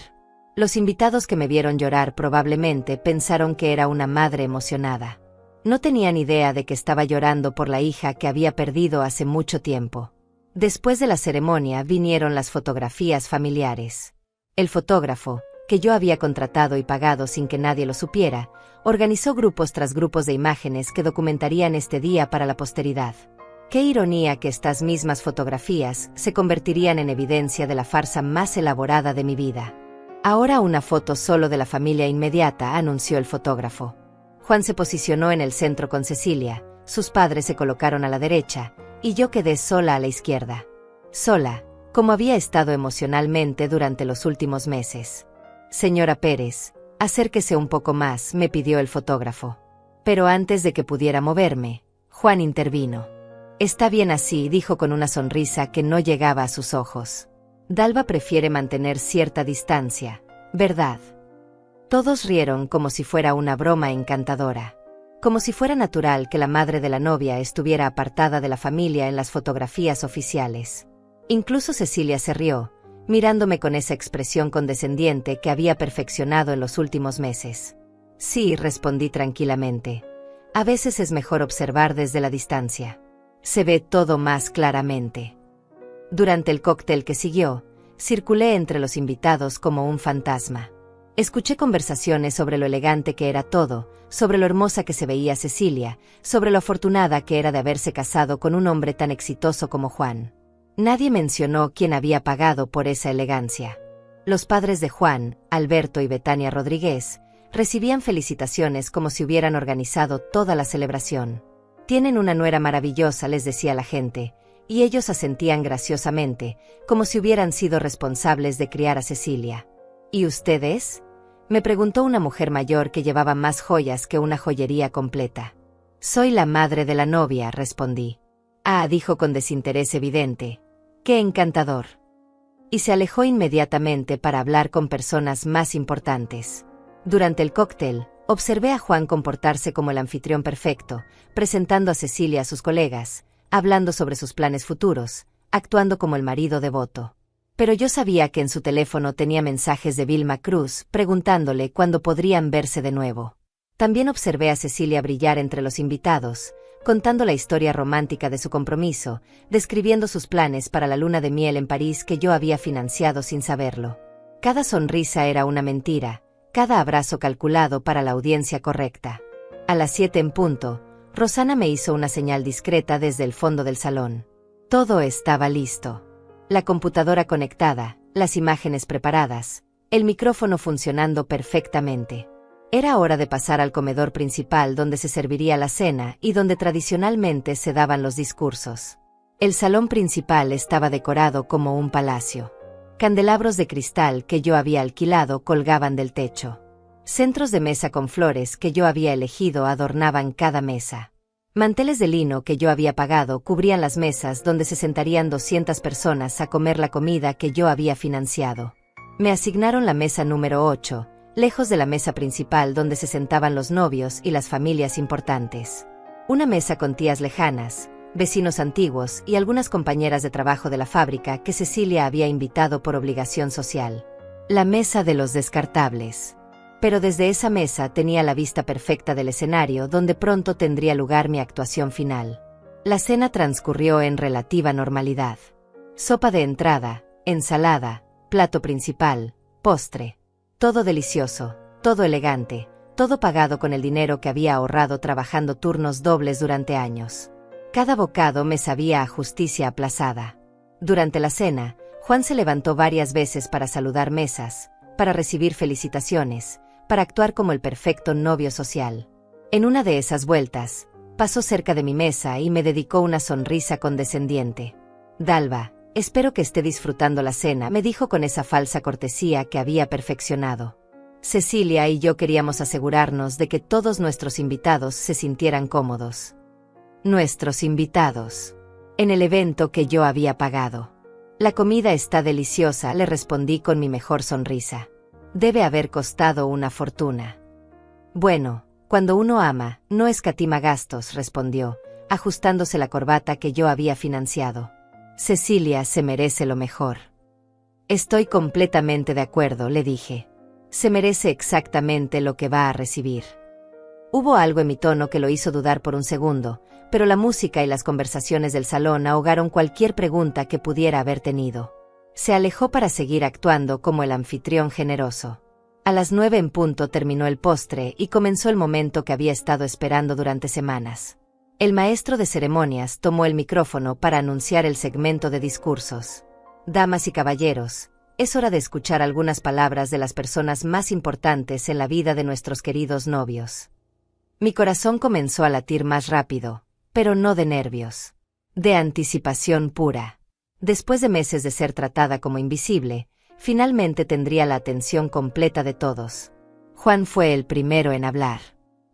Los invitados que me vieron llorar probablemente pensaron que era una madre emocionada. No tenían idea de que estaba llorando por la hija que había perdido hace mucho tiempo. Después de la ceremonia vinieron las fotografías familiares. El fotógrafo, que yo había contratado y pagado sin que nadie lo supiera, organizó grupos tras grupos de imágenes que documentarían este día para la posteridad. Qué ironía que estas mismas fotografías se convertirían en evidencia de la farsa más elaborada de mi vida. Ahora una foto solo de la familia inmediata, anunció el fotógrafo. Juan se posicionó en el centro con Cecilia, sus padres se colocaron a la derecha, y yo quedé sola a la izquierda. Sola, como había estado emocionalmente durante los últimos meses. Señora Pérez, acérquese un poco más, me pidió el fotógrafo. Pero antes de que pudiera moverme, Juan intervino. Está bien así, dijo con una sonrisa que no llegaba a sus ojos. Dalva prefiere mantener cierta distancia, ¿verdad? Todos rieron como si fuera una broma encantadora. Como si fuera natural que la madre de la novia estuviera apartada de la familia en las fotografías oficiales. Incluso Cecilia se rió, mirándome con esa expresión condescendiente que había perfeccionado en los últimos meses. Sí, respondí tranquilamente. A veces es mejor observar desde la distancia. Se ve todo más claramente. Durante el cóctel que siguió, circulé entre los invitados como un fantasma. Escuché conversaciones sobre lo elegante que era todo, sobre lo hermosa que se veía Cecilia, sobre lo afortunada que era de haberse casado con un hombre tan exitoso como Juan. Nadie mencionó quién había pagado por esa elegancia. Los padres de Juan, Alberto y Betania Rodríguez, recibían felicitaciones como si hubieran organizado toda la celebración. «Tienen una nuera maravillosa», les decía la gente, y ellos asentían graciosamente, como si hubieran sido responsables de criar a Cecilia. «¿Y ustedes?», me preguntó una mujer mayor que llevaba más joyas que una joyería completa. «Soy la madre de la novia», respondí. «Ah», dijo con desinterés evidente. «Qué encantador». Y se alejó inmediatamente para hablar con personas más importantes. Durante el cóctel, observé a Juan comportarse como el anfitrión perfecto, presentando a Cecilia a sus colegas, hablando sobre sus planes futuros, actuando como el marido devoto. Pero yo sabía que en su teléfono tenía mensajes de Vilma Cruz preguntándole cuándo podrían verse de nuevo. También observé a Cecilia brillar entre los invitados, contando la historia romántica de su compromiso, describiendo sus planes para la luna de miel en París que yo había financiado sin saberlo. Cada sonrisa era una mentira, cada abrazo calculado para la audiencia correcta. A las 7 en punto, Rosana me hizo una señal discreta desde el fondo del salón. Todo estaba listo. La computadora conectada, las imágenes preparadas, el micrófono funcionando perfectamente. Era hora de pasar al comedor principal donde se serviría la cena y donde tradicionalmente se daban los discursos. El salón principal estaba decorado como un palacio. Candelabros de cristal que yo había alquilado colgaban del techo. Centros de mesa con flores que yo había elegido adornaban cada mesa. Manteles de lino que yo había pagado cubrían las mesas donde se sentarían 200 personas a comer la comida que yo había financiado. Me asignaron la mesa número 8, lejos de la mesa principal donde se sentaban los novios y las familias importantes. Una mesa con tías lejanas, vecinos antiguos y algunas compañeras de trabajo de la fábrica que Cecilia había invitado por obligación social. La mesa de los descartables. Pero desde esa mesa tenía la vista perfecta del escenario donde pronto tendría lugar mi actuación final. La cena transcurrió en relativa normalidad. Sopa de entrada, ensalada, plato principal, postre. Todo delicioso, todo elegante, todo pagado con el dinero que había ahorrado trabajando turnos dobles durante años. Cada bocado me sabía a justicia aplazada. Durante la cena, Juan se levantó varias veces para saludar mesas, para recibir felicitaciones, para actuar como el perfecto novio social. En una de esas vueltas, pasó cerca de mi mesa y me dedicó una sonrisa condescendiente. «Dalva, espero que esté disfrutando la cena», me dijo con esa falsa cortesía que había perfeccionado. Cecilia y yo queríamos asegurarnos de que todos nuestros invitados se sintieran cómodos. Nuestros invitados. En el evento que yo había pagado. «La comida está deliciosa», le respondí con mi mejor sonrisa. «Debe haber costado una fortuna». «Bueno, cuando uno ama, no escatima gastos», respondió, ajustándose la corbata que yo había financiado. «Cecilia se merece lo mejor». «Estoy completamente de acuerdo», le dije. «Se merece exactamente lo que va a recibir». Hubo algo en mi tono que lo hizo dudar por un segundo, pero la música y las conversaciones del salón ahogaron cualquier pregunta que pudiera haber tenido. Se alejó para seguir actuando como el anfitrión generoso. A las 9 en punto terminó el postre y comenzó el momento que había estado esperando durante semanas. El maestro de ceremonias tomó el micrófono para anunciar el segmento de discursos. «Damas y caballeros, es hora de escuchar algunas palabras de las personas más importantes en la vida de nuestros queridos novios». Mi corazón comenzó a latir más rápido, pero no de nervios. De anticipación pura. Después de meses de ser tratada como invisible, finalmente tendría la atención completa de todos. Juan fue el primero en hablar.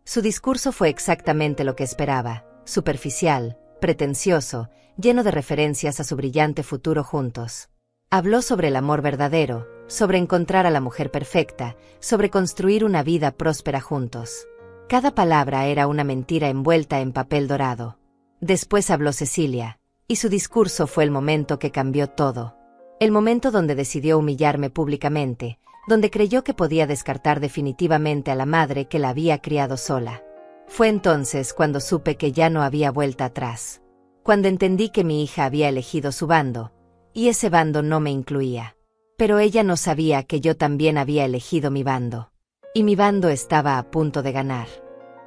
Su discurso fue exactamente lo que esperaba, superficial, pretencioso, lleno de referencias a su brillante futuro juntos. Habló sobre el amor verdadero, sobre encontrar a la mujer perfecta, sobre construir una vida próspera juntos. Cada palabra era una mentira envuelta en papel dorado. Después habló Cecilia, y su discurso fue el momento que cambió todo. El momento donde decidió humillarme públicamente, donde creyó que podía descartar definitivamente a la madre que la había criado sola. Fue entonces cuando supe que ya no había vuelta atrás. Cuando entendí que mi hija había elegido su bando, y ese bando no me incluía. Pero ella no sabía que yo también había elegido mi bando. Y mi bando estaba a punto de ganar.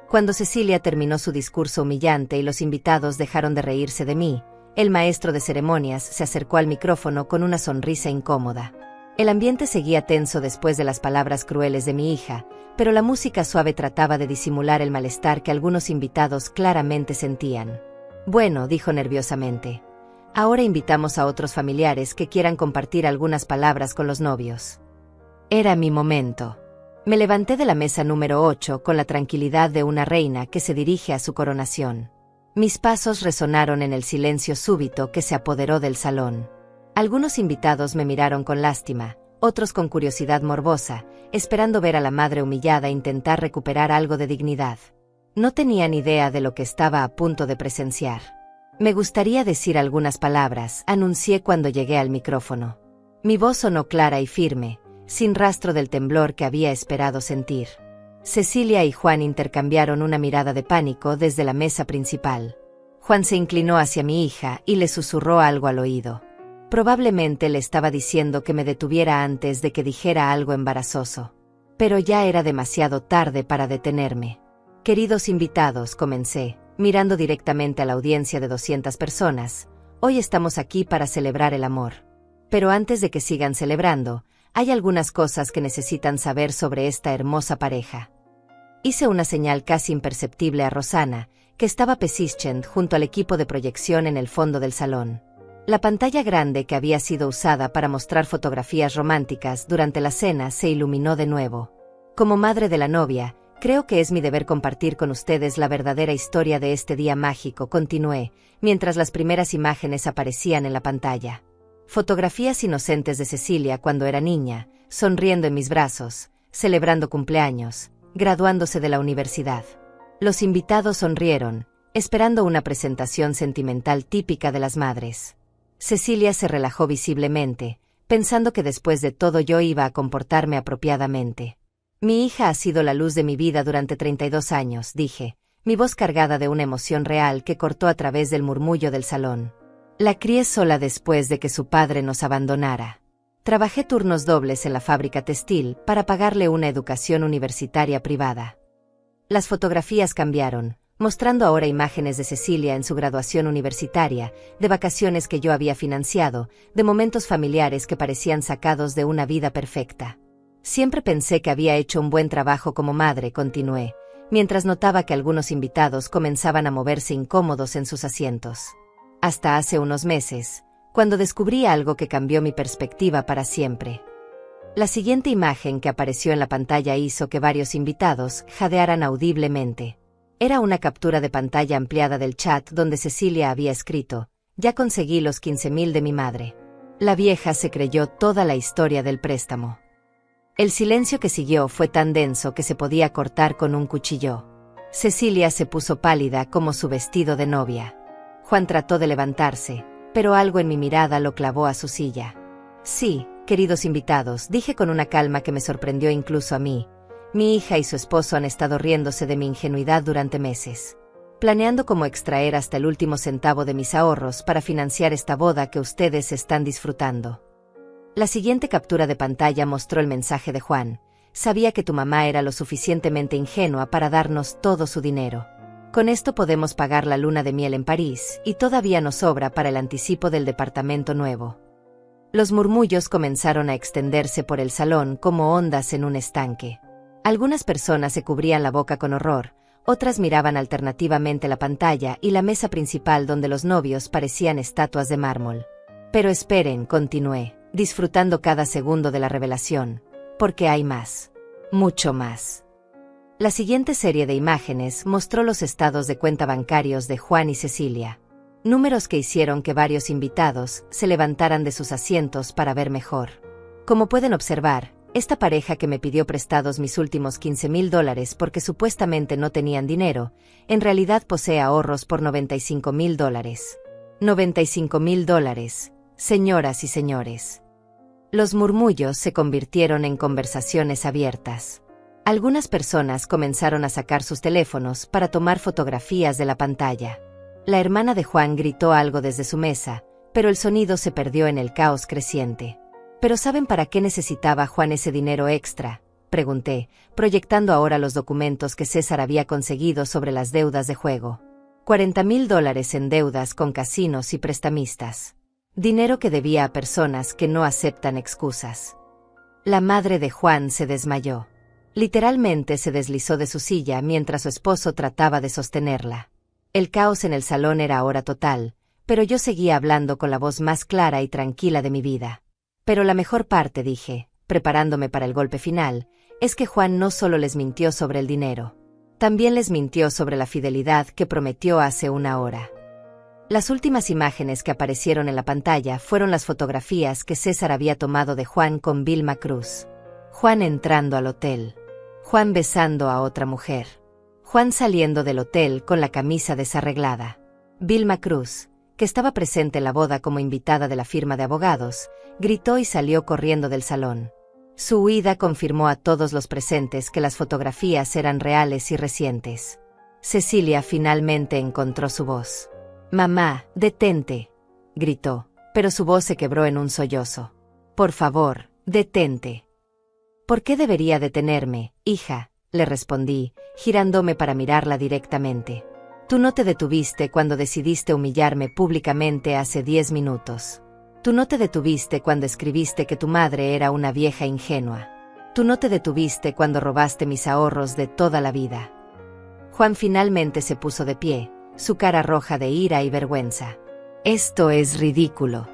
Cuando Cecilia terminó su discurso humillante y los invitados dejaron de reírse de mí, el maestro de ceremonias se acercó al micrófono con una sonrisa incómoda. El ambiente seguía tenso después de las palabras crueles de mi hija, pero la música suave trataba de disimular el malestar que algunos invitados claramente sentían. Bueno, dijo nerviosamente. Ahora invitamos a otros familiares que quieran compartir algunas palabras con los novios. Era mi momento. Me levanté de la mesa número 8 con la tranquilidad de una reina que se dirige a su coronación. Mis pasos resonaron en el silencio súbito que se apoderó del salón. Algunos invitados me miraron con lástima, otros con curiosidad morbosa, esperando ver a la madre humillada intentar recuperar algo de dignidad. No tenían idea de lo que estaba a punto de presenciar. Me gustaría decir algunas palabras, anuncié cuando llegué al micrófono. Mi voz sonó clara y firme, sin rastro del temblor que había esperado sentir. Cecilia y Juan intercambiaron una mirada de pánico desde la mesa principal. Juan se inclinó hacia mi hija y le susurró algo al oído. Probablemente le estaba diciendo que me detuviera antes de que dijera algo embarazoso. Pero ya era demasiado tarde para detenerme. Queridos invitados, comencé, mirando directamente a la audiencia de 200 personas, hoy estamos aquí para celebrar el amor. Pero antes de que sigan celebrando, hay algunas cosas que necesitan saber sobre esta hermosa pareja. Hice una señal casi imperceptible a Rosana, que estaba pesichend junto al equipo de proyección en el fondo del salón. La pantalla grande que había sido usada para mostrar fotografías románticas durante la cena se iluminó de nuevo. Como madre de la novia, creo que es mi deber compartir con ustedes la verdadera historia de este día mágico, continué, mientras las primeras imágenes aparecían en la pantalla. Fotografías inocentes de Cecilia cuando era niña, sonriendo en mis brazos, celebrando cumpleaños, graduándose de la universidad. Los invitados sonrieron, esperando una presentación sentimental típica de las madres. Cecilia se relajó visiblemente, pensando que después de todo yo iba a comportarme apropiadamente. Mi hija ha sido la luz de mi vida durante 32 años, dije, mi voz cargada de una emoción real que cortó a través del murmullo del salón. La crié sola después de que su padre nos abandonara. Trabajé turnos dobles en la fábrica textil para pagarle una educación universitaria privada. Las fotografías cambiaron, mostrando ahora imágenes de Cecilia en su graduación universitaria, de vacaciones que yo había financiado, de momentos familiares que parecían sacados de una vida perfecta. Siempre pensé que había hecho un buen trabajo como madre, continué, mientras notaba que algunos invitados comenzaban a moverse incómodos en sus asientos. Hasta hace unos meses, cuando descubrí algo que cambió mi perspectiva para siempre. La siguiente imagen que apareció en la pantalla hizo que varios invitados jadearan audiblemente. Era una captura de pantalla ampliada del chat donde Cecilia había escrito, «Ya conseguí los 15,000 de mi madre». La vieja se creyó toda la historia del préstamo. El silencio que siguió fue tan denso que se podía cortar con un cuchillo. Cecilia se puso pálida como su vestido de novia. Juan trató de levantarse, pero algo en mi mirada lo clavó a su silla. «Sí, queridos invitados», dije con una calma que me sorprendió incluso a mí. Mi hija y su esposo han estado riéndose de mi ingenuidad durante meses, planeando cómo extraer hasta el último centavo de mis ahorros para financiar esta boda que ustedes están disfrutando. La siguiente captura de pantalla mostró el mensaje de Juan. «Sabía que tu mamá era lo suficientemente ingenua para darnos todo su dinero. Con esto podemos pagar la luna de miel en París y todavía nos sobra para el anticipo del departamento nuevo». Los murmullos comenzaron a extenderse por el salón como ondas en un estanque. Algunas personas se cubrían la boca con horror, otras miraban alternativamente la pantalla y la mesa principal donde los novios parecían estatuas de mármol. «Pero esperen», continué, disfrutando cada segundo de la revelación, porque hay más. Mucho más. La siguiente serie de imágenes mostró los estados de cuenta bancarios de Juan y Cecilia. Números que hicieron que varios invitados se levantaran de sus asientos para ver mejor. Como pueden observar, esta pareja que me pidió prestados mis últimos $15,000 porque supuestamente no tenían dinero, en realidad posee ahorros por $95,000. $95,000, señoras y señores. Los murmullos se convirtieron en conversaciones abiertas. Algunas personas comenzaron a sacar sus teléfonos para tomar fotografías de la pantalla. La hermana de Juan gritó algo desde su mesa, pero el sonido se perdió en el caos creciente. ¿Pero saben para qué necesitaba Juan ese dinero extra?, pregunté, proyectando ahora los documentos que César había conseguido sobre las deudas de juego. $40,000 en deudas con casinos y prestamistas. Dinero que debía a personas que no aceptan excusas. La madre de Juan se desmayó. Literalmente se deslizó de su silla mientras su esposo trataba de sostenerla. El caos en el salón era ahora total, pero yo seguía hablando con la voz más clara y tranquila de mi vida. Pero la mejor parte, dije, preparándome para el golpe final, es que Juan no solo les mintió sobre el dinero. También les mintió sobre la fidelidad que prometió hace una hora. Las últimas imágenes que aparecieron en la pantalla fueron las fotografías que César había tomado de Juan con Vilma Cruz. Juan entrando al hotel. Juan besando a otra mujer. Juan saliendo del hotel con la camisa desarreglada. Vilma Cruz, que estaba presente en la boda como invitada de la firma de abogados, gritó y salió corriendo del salón. Su huida confirmó a todos los presentes que las fotografías eran reales y recientes. Cecilia finalmente encontró su voz. «Mamá, detente», gritó, pero su voz se quebró en un sollozo. «Por favor, detente». «¿Por qué debería detenerme, hija?», le respondí, girándome para mirarla directamente. «Tú no te detuviste cuando decidiste humillarme públicamente hace 10 minutos. Tú no te detuviste cuando escribiste que tu madre era una vieja ingenua. Tú no te detuviste cuando robaste mis ahorros de toda la vida». Juan finalmente se puso de pie, su cara roja de ira y vergüenza. «Esto es ridículo.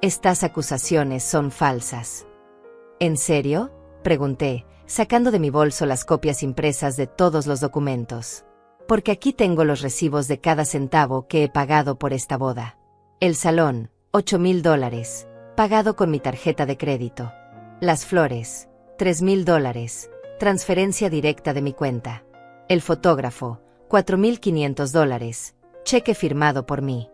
Estas acusaciones son falsas». «¿En serio?», pregunté, sacando de mi bolso las copias impresas de todos los documentos. «Porque aquí tengo los recibos de cada centavo que he pagado por esta boda. El salón, $8,000, pagado con mi tarjeta de crédito. Las flores, $3,000, transferencia directa de mi cuenta. El fotógrafo, $4,500, cheque firmado por mí».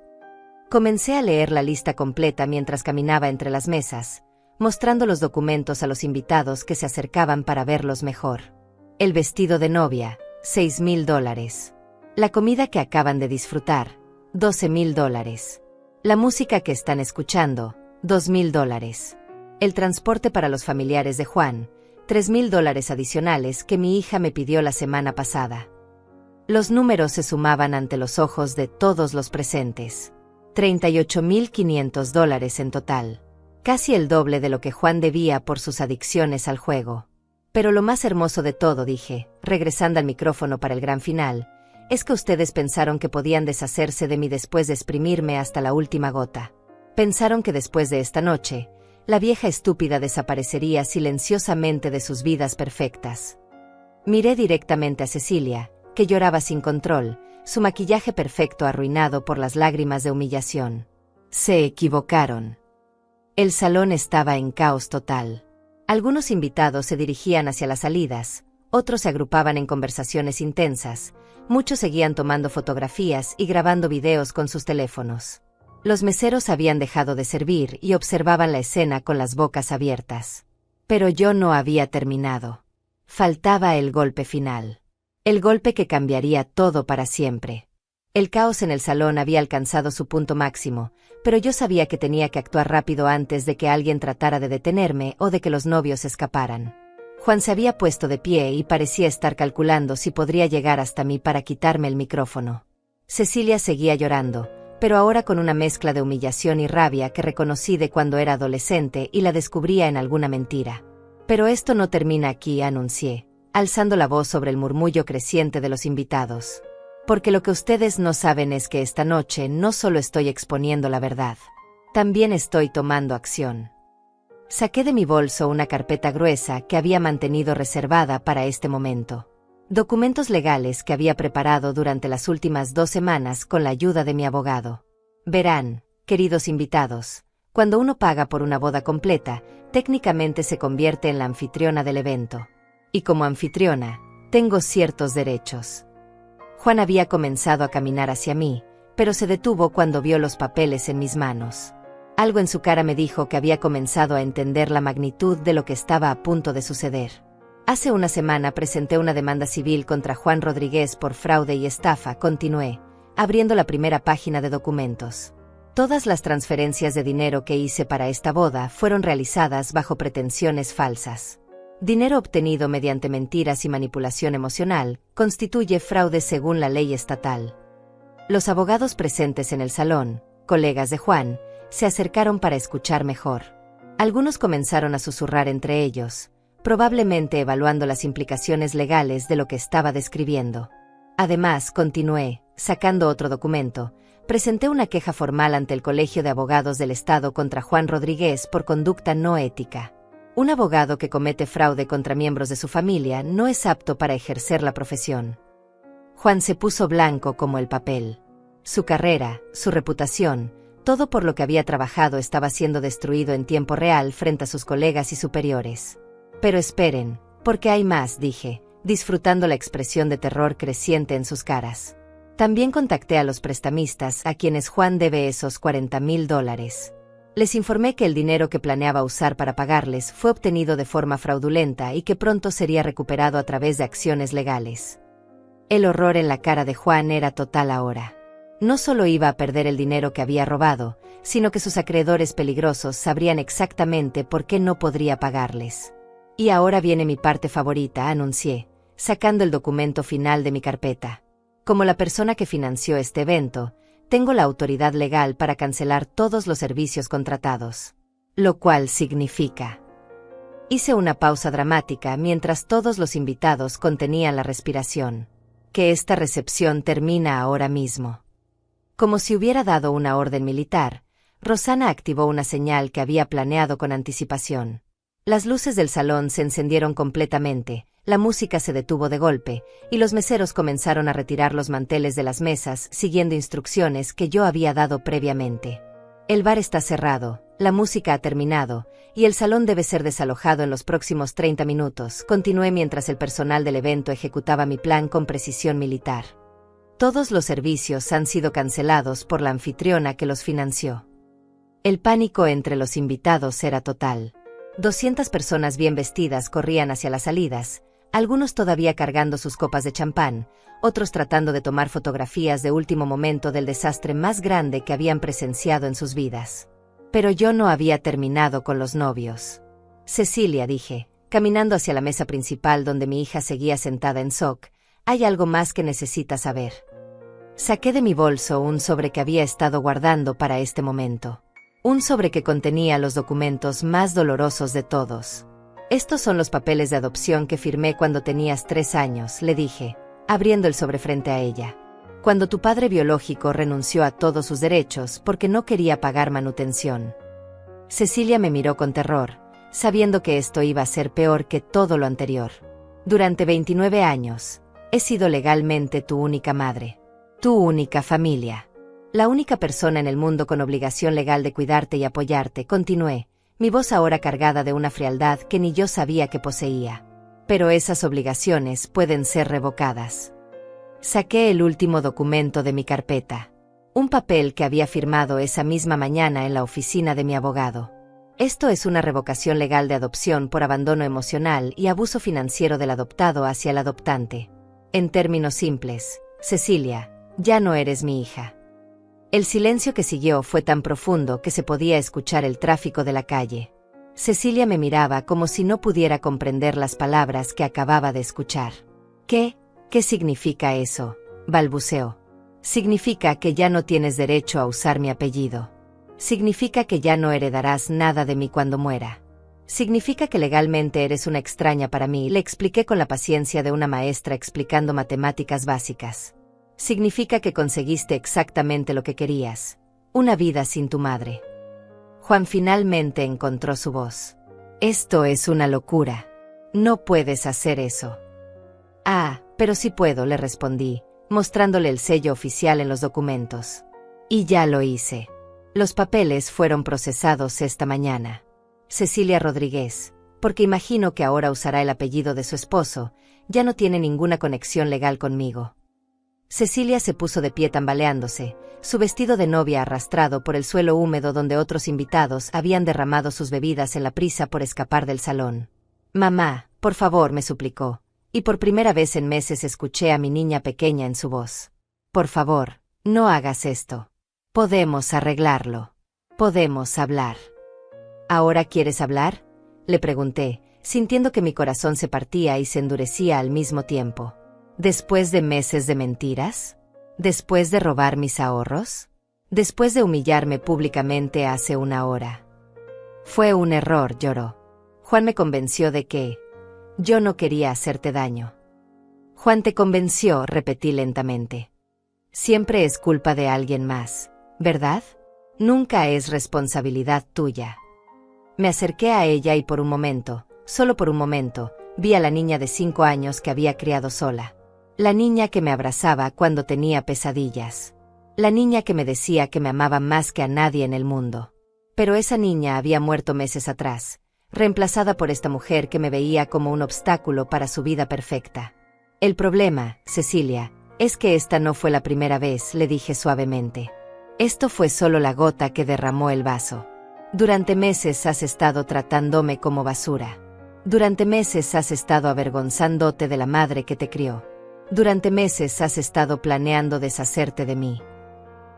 Comencé a leer la lista completa mientras caminaba entre las mesas, mostrando los documentos a los invitados que se acercaban para verlos mejor. El vestido de novia, $6,000. La comida que acaban de disfrutar, $12,000. La música que están escuchando, $2,000. El transporte para los familiares de Juan, $3,000 adicionales que mi hija me pidió la semana pasada. Los números se sumaban ante los ojos de todos los presentes. $38,500 en total. Casi el doble de lo que Juan debía por sus adicciones al juego. Pero lo más hermoso de todo, dije, regresando al micrófono para el gran final, es que ustedes pensaron que podían deshacerse de mí después de exprimirme hasta la última gota. Pensaron que después de esta noche, la vieja estúpida desaparecería silenciosamente de sus vidas perfectas. Miré directamente a Cecilia, que lloraba sin control, su maquillaje perfecto arruinado por las lágrimas de humillación. Se equivocaron. El salón estaba en caos total. Algunos invitados se dirigían hacia las salidas, otros se agrupaban en conversaciones intensas, muchos seguían tomando fotografías y grabando videos con sus teléfonos. Los meseros habían dejado de servir y observaban la escena con las bocas abiertas. Pero yo no había terminado. Faltaba el golpe final. El golpe que cambiaría todo para siempre. El caos en el salón había alcanzado su punto máximo, pero yo sabía que tenía que actuar rápido antes de que alguien tratara de detenerme o de que los novios escaparan. Juan se había puesto de pie y parecía estar calculando si podría llegar hasta mí para quitarme el micrófono. Cecilia seguía llorando, pero ahora con una mezcla de humillación y rabia que reconocí de cuando era adolescente y la descubría en alguna mentira. «Pero esto no termina aquí», anuncié, alzando la voz sobre el murmullo creciente de los invitados. «Porque lo que ustedes no saben es que esta noche no solo estoy exponiendo la verdad, también estoy tomando acción». Saqué de mi bolso una carpeta gruesa que había mantenido reservada para este momento. Documentos legales que había preparado durante las últimas 2 semanas con la ayuda de mi abogado. Verán, queridos invitados, cuando uno paga por una boda completa, técnicamente se convierte en la anfitriona del evento. Y como anfitriona, tengo ciertos derechos. Juan había comenzado a caminar hacia mí, pero se detuvo cuando vio los papeles en mis manos. Algo en su cara me dijo que había comenzado a entender la magnitud de lo que estaba a punto de suceder. Hace una semana presenté una demanda civil contra Juan Rodríguez por fraude y estafa, continué, abriendo la primera página de documentos. Todas las transferencias de dinero que hice para esta boda fueron realizadas bajo pretensiones falsas. Dinero obtenido mediante mentiras y manipulación emocional constituye fraude según la ley estatal. Los abogados presentes en el salón, colegas de Juan, se acercaron para escuchar mejor. Algunos comenzaron a susurrar entre ellos, probablemente evaluando las implicaciones legales de lo que estaba describiendo. Además, continué, sacando otro documento, presenté una queja formal ante el Colegio de Abogados del Estado contra Juan Rodríguez por conducta no ética. Un abogado que comete fraude contra miembros de su familia no es apto para ejercer la profesión. Juan se puso blanco como el papel. Su carrera, su reputación, todo por lo que había trabajado estaba siendo destruido en tiempo real frente a sus colegas y superiores. Pero esperen, porque hay más, dije, disfrutando la expresión de terror creciente en sus caras. También contacté a los prestamistas a quienes Juan debe esos $40,000. Les informé que el dinero que planeaba usar para pagarles fue obtenido de forma fraudulenta y que pronto sería recuperado a través de acciones legales. El horror en la cara de Juan era total ahora. No solo iba a perder el dinero que había robado, sino que sus acreedores peligrosos sabrían exactamente por qué no podría pagarles. Y ahora viene mi parte favorita, anuncié, sacando el documento final de mi carpeta. Como la persona que financió este evento, tengo la autoridad legal para cancelar todos los servicios contratados. Lo cual significa... Hice una pausa dramática mientras todos los invitados contenían la respiración. Que esta recepción termina ahora mismo. Como si hubiera dado una orden militar, Rosana activó una señal que había planeado con anticipación. Las luces del salón se encendieron completamente, la música se detuvo de golpe, y los meseros comenzaron a retirar los manteles de las mesas siguiendo instrucciones que yo había dado previamente. El bar está cerrado, la música ha terminado, y el salón debe ser desalojado en los próximos 30 minutos, continué mientras el personal del evento ejecutaba mi plan con precisión militar. Todos los servicios han sido cancelados por la anfitriona que los financió. El pánico entre los invitados era total. 200 personas bien vestidas corrían hacia las salidas, algunos todavía cargando sus copas de champán, otros tratando de tomar fotografías de último momento del desastre más grande que habían presenciado en sus vidas. Pero yo no había terminado con los novios. Cecilia, dije, caminando hacia la mesa principal donde mi hija seguía sentada en shock, hay algo más que necesitas saber. Saqué de mi bolso un sobre que había estado guardando para este momento. Un sobre que contenía los documentos más dolorosos de todos. Estos son los papeles de adopción que firmé cuando tenías 3 años, le dije, abriendo el sobre frente a ella. Cuando tu padre biológico renunció a todos sus derechos porque no quería pagar manutención. Cecilia me miró con terror, sabiendo que esto iba a ser peor que todo lo anterior. Durante 29 años, he sido legalmente tu única madre. Tu única familia. La única persona en el mundo con obligación legal de cuidarte y apoyarte, continué, mi voz ahora cargada de una frialdad que ni yo sabía que poseía. Pero esas obligaciones pueden ser revocadas. Saqué el último documento de mi carpeta. Un papel que había firmado esa misma mañana en la oficina de mi abogado. Esto es una revocación legal de adopción por abandono emocional y abuso financiero del adoptado hacia el adoptante. En términos simples, Cecilia, ya no eres mi hija. El silencio que siguió fue tan profundo que se podía escuchar el tráfico de la calle. Cecilia me miraba como si no pudiera comprender las palabras que acababa de escuchar. ¿Qué significa eso?, balbuceó. Significa que ya no tienes derecho a usar mi apellido. Significa que ya no heredarás nada de mí cuando muera. Significa que legalmente eres una extraña para mí, le expliqué con la paciencia de una maestra explicando matemáticas básicas. Significa que conseguiste exactamente lo que querías, una vida sin tu madre. Juan finalmente encontró su voz. Esto es una locura. No puedes hacer eso. Ah, pero sí puedo, le respondí, mostrándole el sello oficial en los documentos. Y ya lo hice. Los papeles fueron procesados esta mañana. Cecilia Rodríguez, porque imagino que ahora usará el apellido de su esposo, ya no tiene ninguna conexión legal conmigo. Cecilia se puso de pie tambaleándose, su vestido de novia arrastrado por el suelo húmedo donde otros invitados habían derramado sus bebidas en la prisa por escapar del salón. Mamá, por favor, me suplicó, y por primera vez en meses escuché a mi niña pequeña en su voz. Por favor, no hagas esto. Podemos arreglarlo. Podemos hablar. ¿Ahora quieres hablar?, le pregunté, sintiendo que mi corazón se partía y se endurecía al mismo tiempo. ¿Después de meses de mentiras? ¿Después de robar mis ahorros? ¿Después de humillarme públicamente hace una hora? Fue un error, lloró. Juan me convenció de que yo no quería hacerte daño. Juan te convenció, repetí lentamente. Siempre es culpa de alguien más, ¿verdad? Nunca es responsabilidad tuya. Me acerqué a ella y por un momento, solo por un momento, vi a la niña de 5 años que había criado sola. La niña que me abrazaba cuando tenía pesadillas. La niña que me decía que me amaba más que a nadie en el mundo. Pero esa niña había muerto meses atrás, reemplazada por esta mujer que me veía como un obstáculo para su vida perfecta. El problema, Cecilia, es que esta no fue la primera vez, le dije suavemente. Esto fue solo la gota que derramó el vaso. Durante meses has estado tratándome como basura. Durante meses has estado avergonzándote de la madre que te crió. Durante meses has estado planeando deshacerte de mí.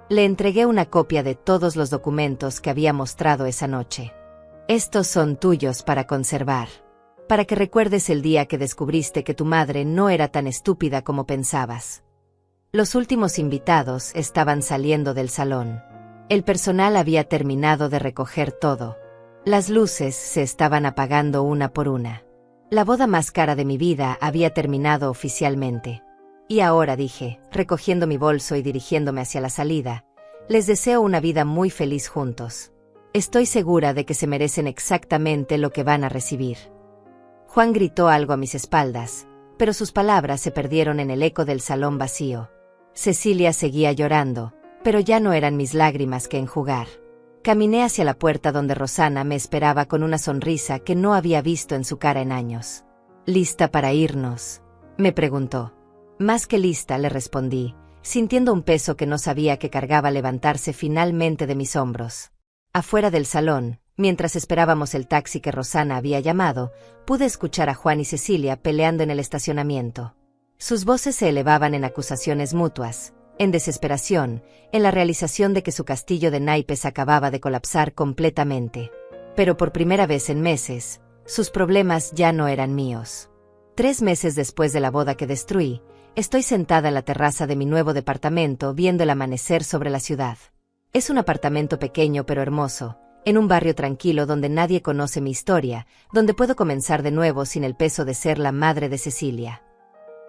Le entregué una copia de todos los documentos que había mostrado esa noche. Estos son tuyos para conservar. Para que recuerdes el día que descubriste que tu madre no era tan estúpida como pensabas. Los últimos invitados estaban saliendo del salón. El personal había terminado de recoger todo. Las luces se estaban apagando una por una. La boda más cara de mi vida había terminado oficialmente. Y ahora, dije, recogiendo mi bolso y dirigiéndome hacia la salida, les deseo una vida muy feliz juntos. Estoy segura de que se merecen exactamente lo que van a recibir. Juan gritó algo a mis espaldas, pero sus palabras se perdieron en el eco del salón vacío. Cecilia seguía llorando, pero ya no eran mis lágrimas que enjugar. Caminé hacia la puerta donde Rosana me esperaba con una sonrisa que no había visto en su cara en años. ¿Lista para irnos?, me preguntó. Más que lista, le respondí, sintiendo un peso que no sabía que cargaba levantarse finalmente de mis hombros. Afuera del salón, mientras esperábamos el taxi que Rosana había llamado, pude escuchar a Juan y Cecilia peleando en el estacionamiento. Sus voces se elevaban en acusaciones mutuas, en desesperación, en la realización de que su castillo de naipes acababa de colapsar completamente. Pero por primera vez en meses, sus problemas ya no eran míos. 3 meses después de la boda que destruí, estoy sentada en la terraza de mi nuevo departamento viendo el amanecer sobre la ciudad. Es un apartamento pequeño pero hermoso, en un barrio tranquilo donde nadie conoce mi historia, donde puedo comenzar de nuevo sin el peso de ser la madre de Cecilia.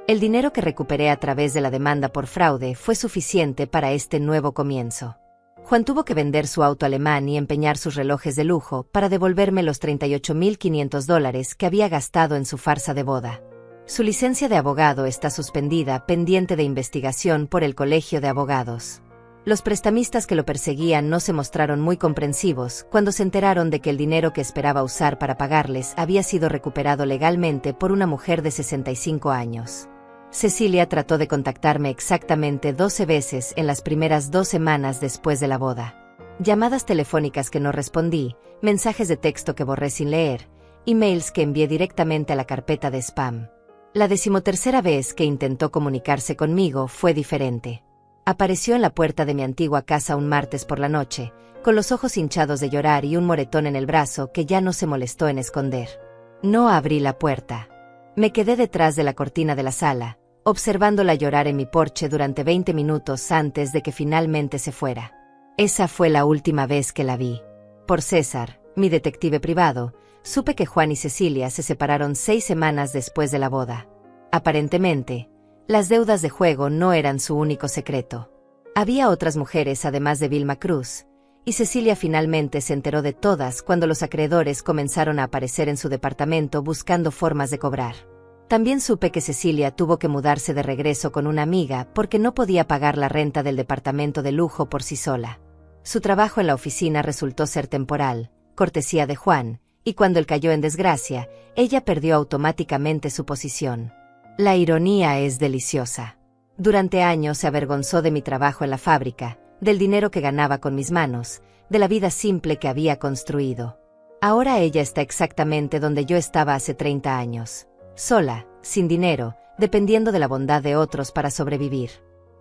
El dinero que recuperé a través de la demanda por fraude fue suficiente para este nuevo comienzo. Juan tuvo que vender su auto alemán y empeñar sus relojes de lujo para devolverme los $38.500 que había gastado en su farsa de boda. Su licencia de abogado está suspendida pendiente de investigación por el Colegio de Abogados. Los prestamistas que lo perseguían no se mostraron muy comprensivos cuando se enteraron de que el dinero que esperaba usar para pagarles había sido recuperado legalmente por una mujer de 65 años. Cecilia trató de contactarme exactamente 12 veces en las primeras 2 semanas después de la boda. Llamadas telefónicas que no respondí, mensajes de texto que borré sin leer, emails que envié directamente a la carpeta de spam. La 13ª vez que intentó comunicarse conmigo fue diferente. Apareció en la puerta de mi antigua casa un martes por la noche, con los ojos hinchados de llorar y un moretón en el brazo que ya no se molestó en esconder. No abrí la puerta. Me quedé detrás de la cortina de la sala, observándola llorar en mi porche durante 20 minutos antes de que finalmente se fuera. Esa fue la última vez que la vi. Por César, mi detective privado, supe que Juan y Cecilia se separaron 6 semanas después de la boda. Aparentemente, las deudas de juego no eran su único secreto. Había otras mujeres además de Vilma Cruz, y Cecilia finalmente se enteró de todas cuando los acreedores comenzaron a aparecer en su departamento buscando formas de cobrar. También supe que Cecilia tuvo que mudarse de regreso con una amiga porque no podía pagar la renta del departamento de lujo por sí sola. Su trabajo en la oficina resultó ser temporal, cortesía de Juan, y cuando él cayó en desgracia, ella perdió automáticamente su posición. La ironía es deliciosa. Durante años se avergonzó de mi trabajo en la fábrica, del dinero que ganaba con mis manos, de la vida simple que había construido. Ahora ella está exactamente donde yo estaba hace 30 años. Sola, sin dinero, dependiendo de la bondad de otros para sobrevivir.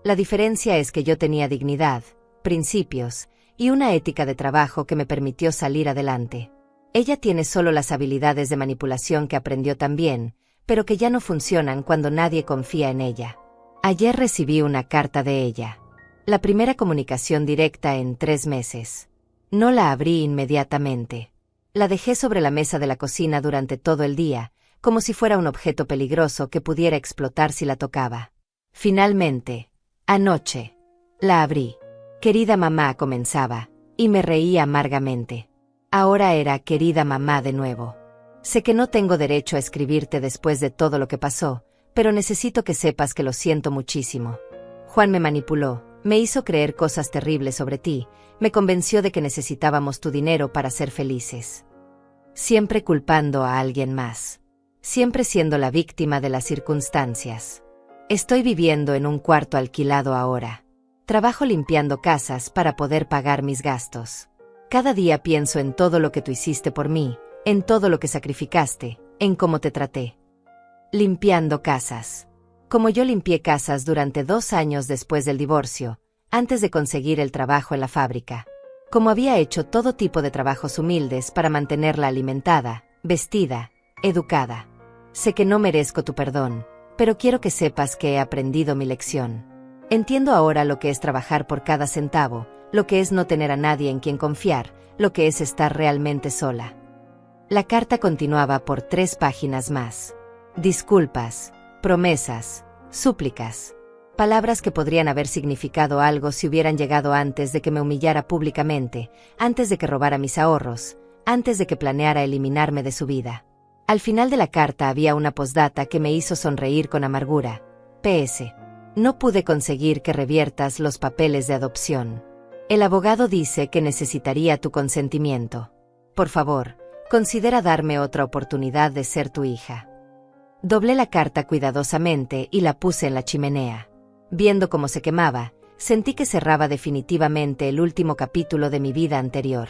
La diferencia es que yo tenía dignidad, principios y una ética de trabajo que me permitió salir adelante. Ella tiene solo las habilidades de manipulación que aprendió también, pero que ya no funcionan cuando nadie confía en ella. Ayer recibí una carta de ella. La primera comunicación directa en 3 meses. No la abrí inmediatamente. La dejé sobre la mesa de la cocina durante todo el día, como si fuera un objeto peligroso que pudiera explotar si la tocaba. Finalmente, anoche, la abrí. Querida mamá, comenzaba, y me reí amargamente. Ahora era querida mamá de nuevo. Sé que no tengo derecho a escribirte después de todo lo que pasó, pero necesito que sepas que lo siento muchísimo. Juan me manipuló, me hizo creer cosas terribles sobre ti, me convenció de que necesitábamos tu dinero para ser felices. Siempre culpando a alguien más. Siempre siendo la víctima de las circunstancias. Estoy viviendo en un cuarto alquilado ahora. Trabajo limpiando casas para poder pagar mis gastos. Cada día pienso en todo lo que tú hiciste por mí, en todo lo que sacrificaste, en cómo te traté. Limpiando casas. Como yo limpié casas durante 2 años después del divorcio, antes de conseguir el trabajo en la fábrica. Como había hecho todo tipo de trabajos humildes para mantenerla alimentada, vestida, educada. Sé que no merezco tu perdón, pero quiero que sepas que he aprendido mi lección. Entiendo ahora lo que es trabajar por cada centavo, lo que es no tener a nadie en quien confiar, lo que es estar realmente sola. La carta continuaba por 3 páginas más. Disculpas, promesas, súplicas. Palabras que podrían haber significado algo si hubieran llegado antes de que me humillara públicamente, antes de que robara mis ahorros, antes de que planeara eliminarme de su vida. Al final de la carta había una postdata que me hizo sonreír con amargura. PS. No pude conseguir que reviertas los papeles de adopción. El abogado dice que necesitaría tu consentimiento. Por favor, considera darme otra oportunidad de ser tu hija. Doblé la carta cuidadosamente y la puse en la chimenea. Viendo cómo se quemaba, sentí que cerraba definitivamente el último capítulo de mi vida anterior.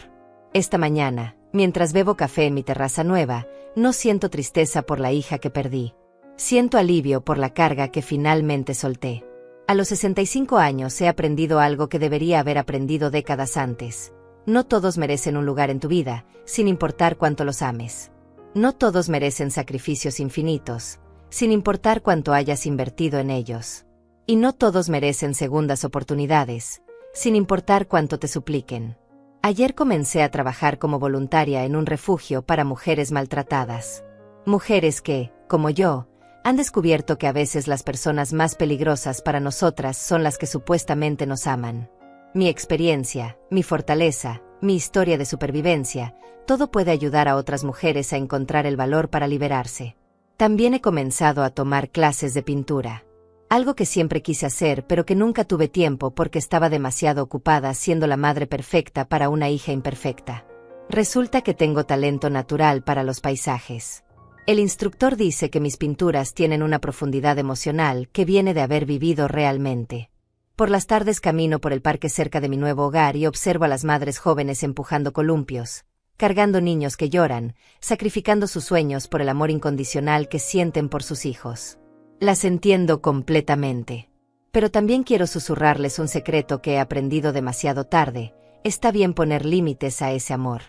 Esta mañana, mientras bebo café en mi terraza nueva, no siento tristeza por la hija que perdí. Siento alivio por la carga que finalmente solté. A los 65 años he aprendido algo que debería haber aprendido décadas antes. No todos merecen un lugar en tu vida, sin importar cuánto los ames. No todos merecen sacrificios infinitos, sin importar cuánto hayas invertido en ellos. Y no todos merecen segundas oportunidades, sin importar cuánto te supliquen. Ayer comencé a trabajar como voluntaria en un refugio para mujeres maltratadas. Mujeres que, como yo, han descubierto que a veces las personas más peligrosas para nosotras son las que supuestamente nos aman. Mi experiencia, mi fortaleza, mi historia de supervivencia, todo puede ayudar a otras mujeres a encontrar el valor para liberarse. También he comenzado a tomar clases de pintura. Algo que siempre quise hacer pero que nunca tuve tiempo porque estaba demasiado ocupada siendo la madre perfecta para una hija imperfecta. Resulta que tengo talento natural para los paisajes. El instructor dice que mis pinturas tienen una profundidad emocional que viene de haber vivido realmente. Por las tardes camino por el parque cerca de mi nuevo hogar y observo a las madres jóvenes empujando columpios, cargando niños que lloran, sacrificando sus sueños por el amor incondicional que sienten por sus hijos. Las entiendo completamente. Pero también quiero susurrarles un secreto que he aprendido demasiado tarde. Está bien poner límites a ese amor.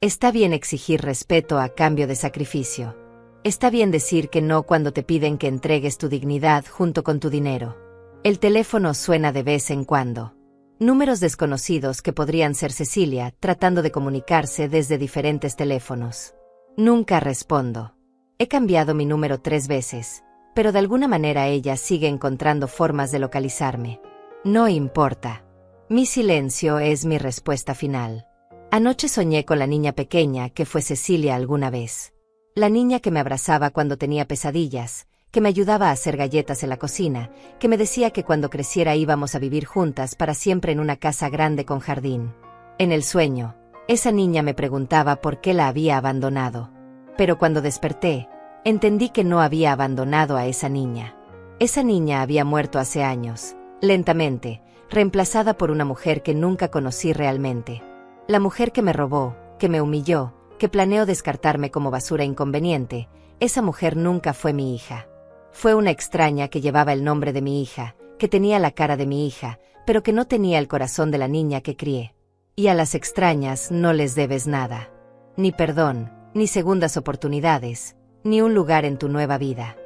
Está bien exigir respeto a cambio de sacrificio. Está bien decir que no cuando te piden que entregues tu dignidad junto con tu dinero. El teléfono suena de vez en cuando. Números desconocidos que podrían ser Cecilia tratando de comunicarse desde diferentes teléfonos. Nunca respondo. He cambiado mi número 3 veces, pero de alguna manera ella sigue encontrando formas de localizarme. No importa. Mi silencio es mi respuesta final. Anoche soñé con la niña pequeña que fue Cecilia alguna vez. La niña que me abrazaba cuando tenía pesadillas, que me ayudaba a hacer galletas en la cocina, que me decía que cuando creciera íbamos a vivir juntas para siempre en una casa grande con jardín. En el sueño, esa niña me preguntaba por qué la había abandonado. Pero cuando desperté, entendí que no había abandonado a esa niña. Esa niña había muerto hace años, lentamente, reemplazada por una mujer que nunca conocí realmente. La mujer que me robó, que me humilló, que planeó descartarme como basura inconveniente, esa mujer nunca fue mi hija. Fue una extraña que llevaba el nombre de mi hija, que tenía la cara de mi hija, pero que no tenía el corazón de la niña que crié. Y a las extrañas no les debes nada. Ni perdón, ni segundas oportunidades, ni un lugar en tu nueva vida.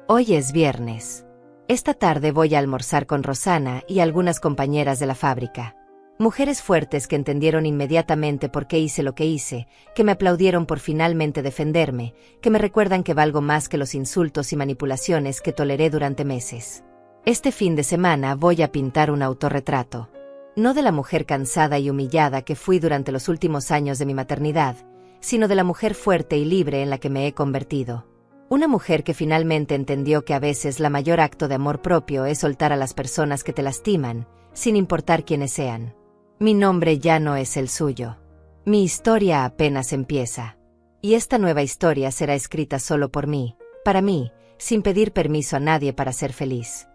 Hoy es viernes. Esta tarde voy a almorzar con Rosana y algunas compañeras de la fábrica. Mujeres fuertes que entendieron inmediatamente por qué hice lo que hice, que me aplaudieron por finalmente defenderme, que me recuerdan que valgo más que los insultos y manipulaciones que toleré durante meses. Este fin de semana voy a pintar un autorretrato. No de la mujer cansada y humillada que fui durante los últimos años de mi maternidad, sino de la mujer fuerte y libre en la que me he convertido. Una mujer que finalmente entendió que a veces la mayor acto de amor propio es soltar a las personas que te lastiman, sin importar quiénes sean. Mi nombre ya no es el suyo. Mi historia apenas empieza. Y esta nueva historia será escrita solo por mí, para mí, sin pedir permiso a nadie para ser feliz.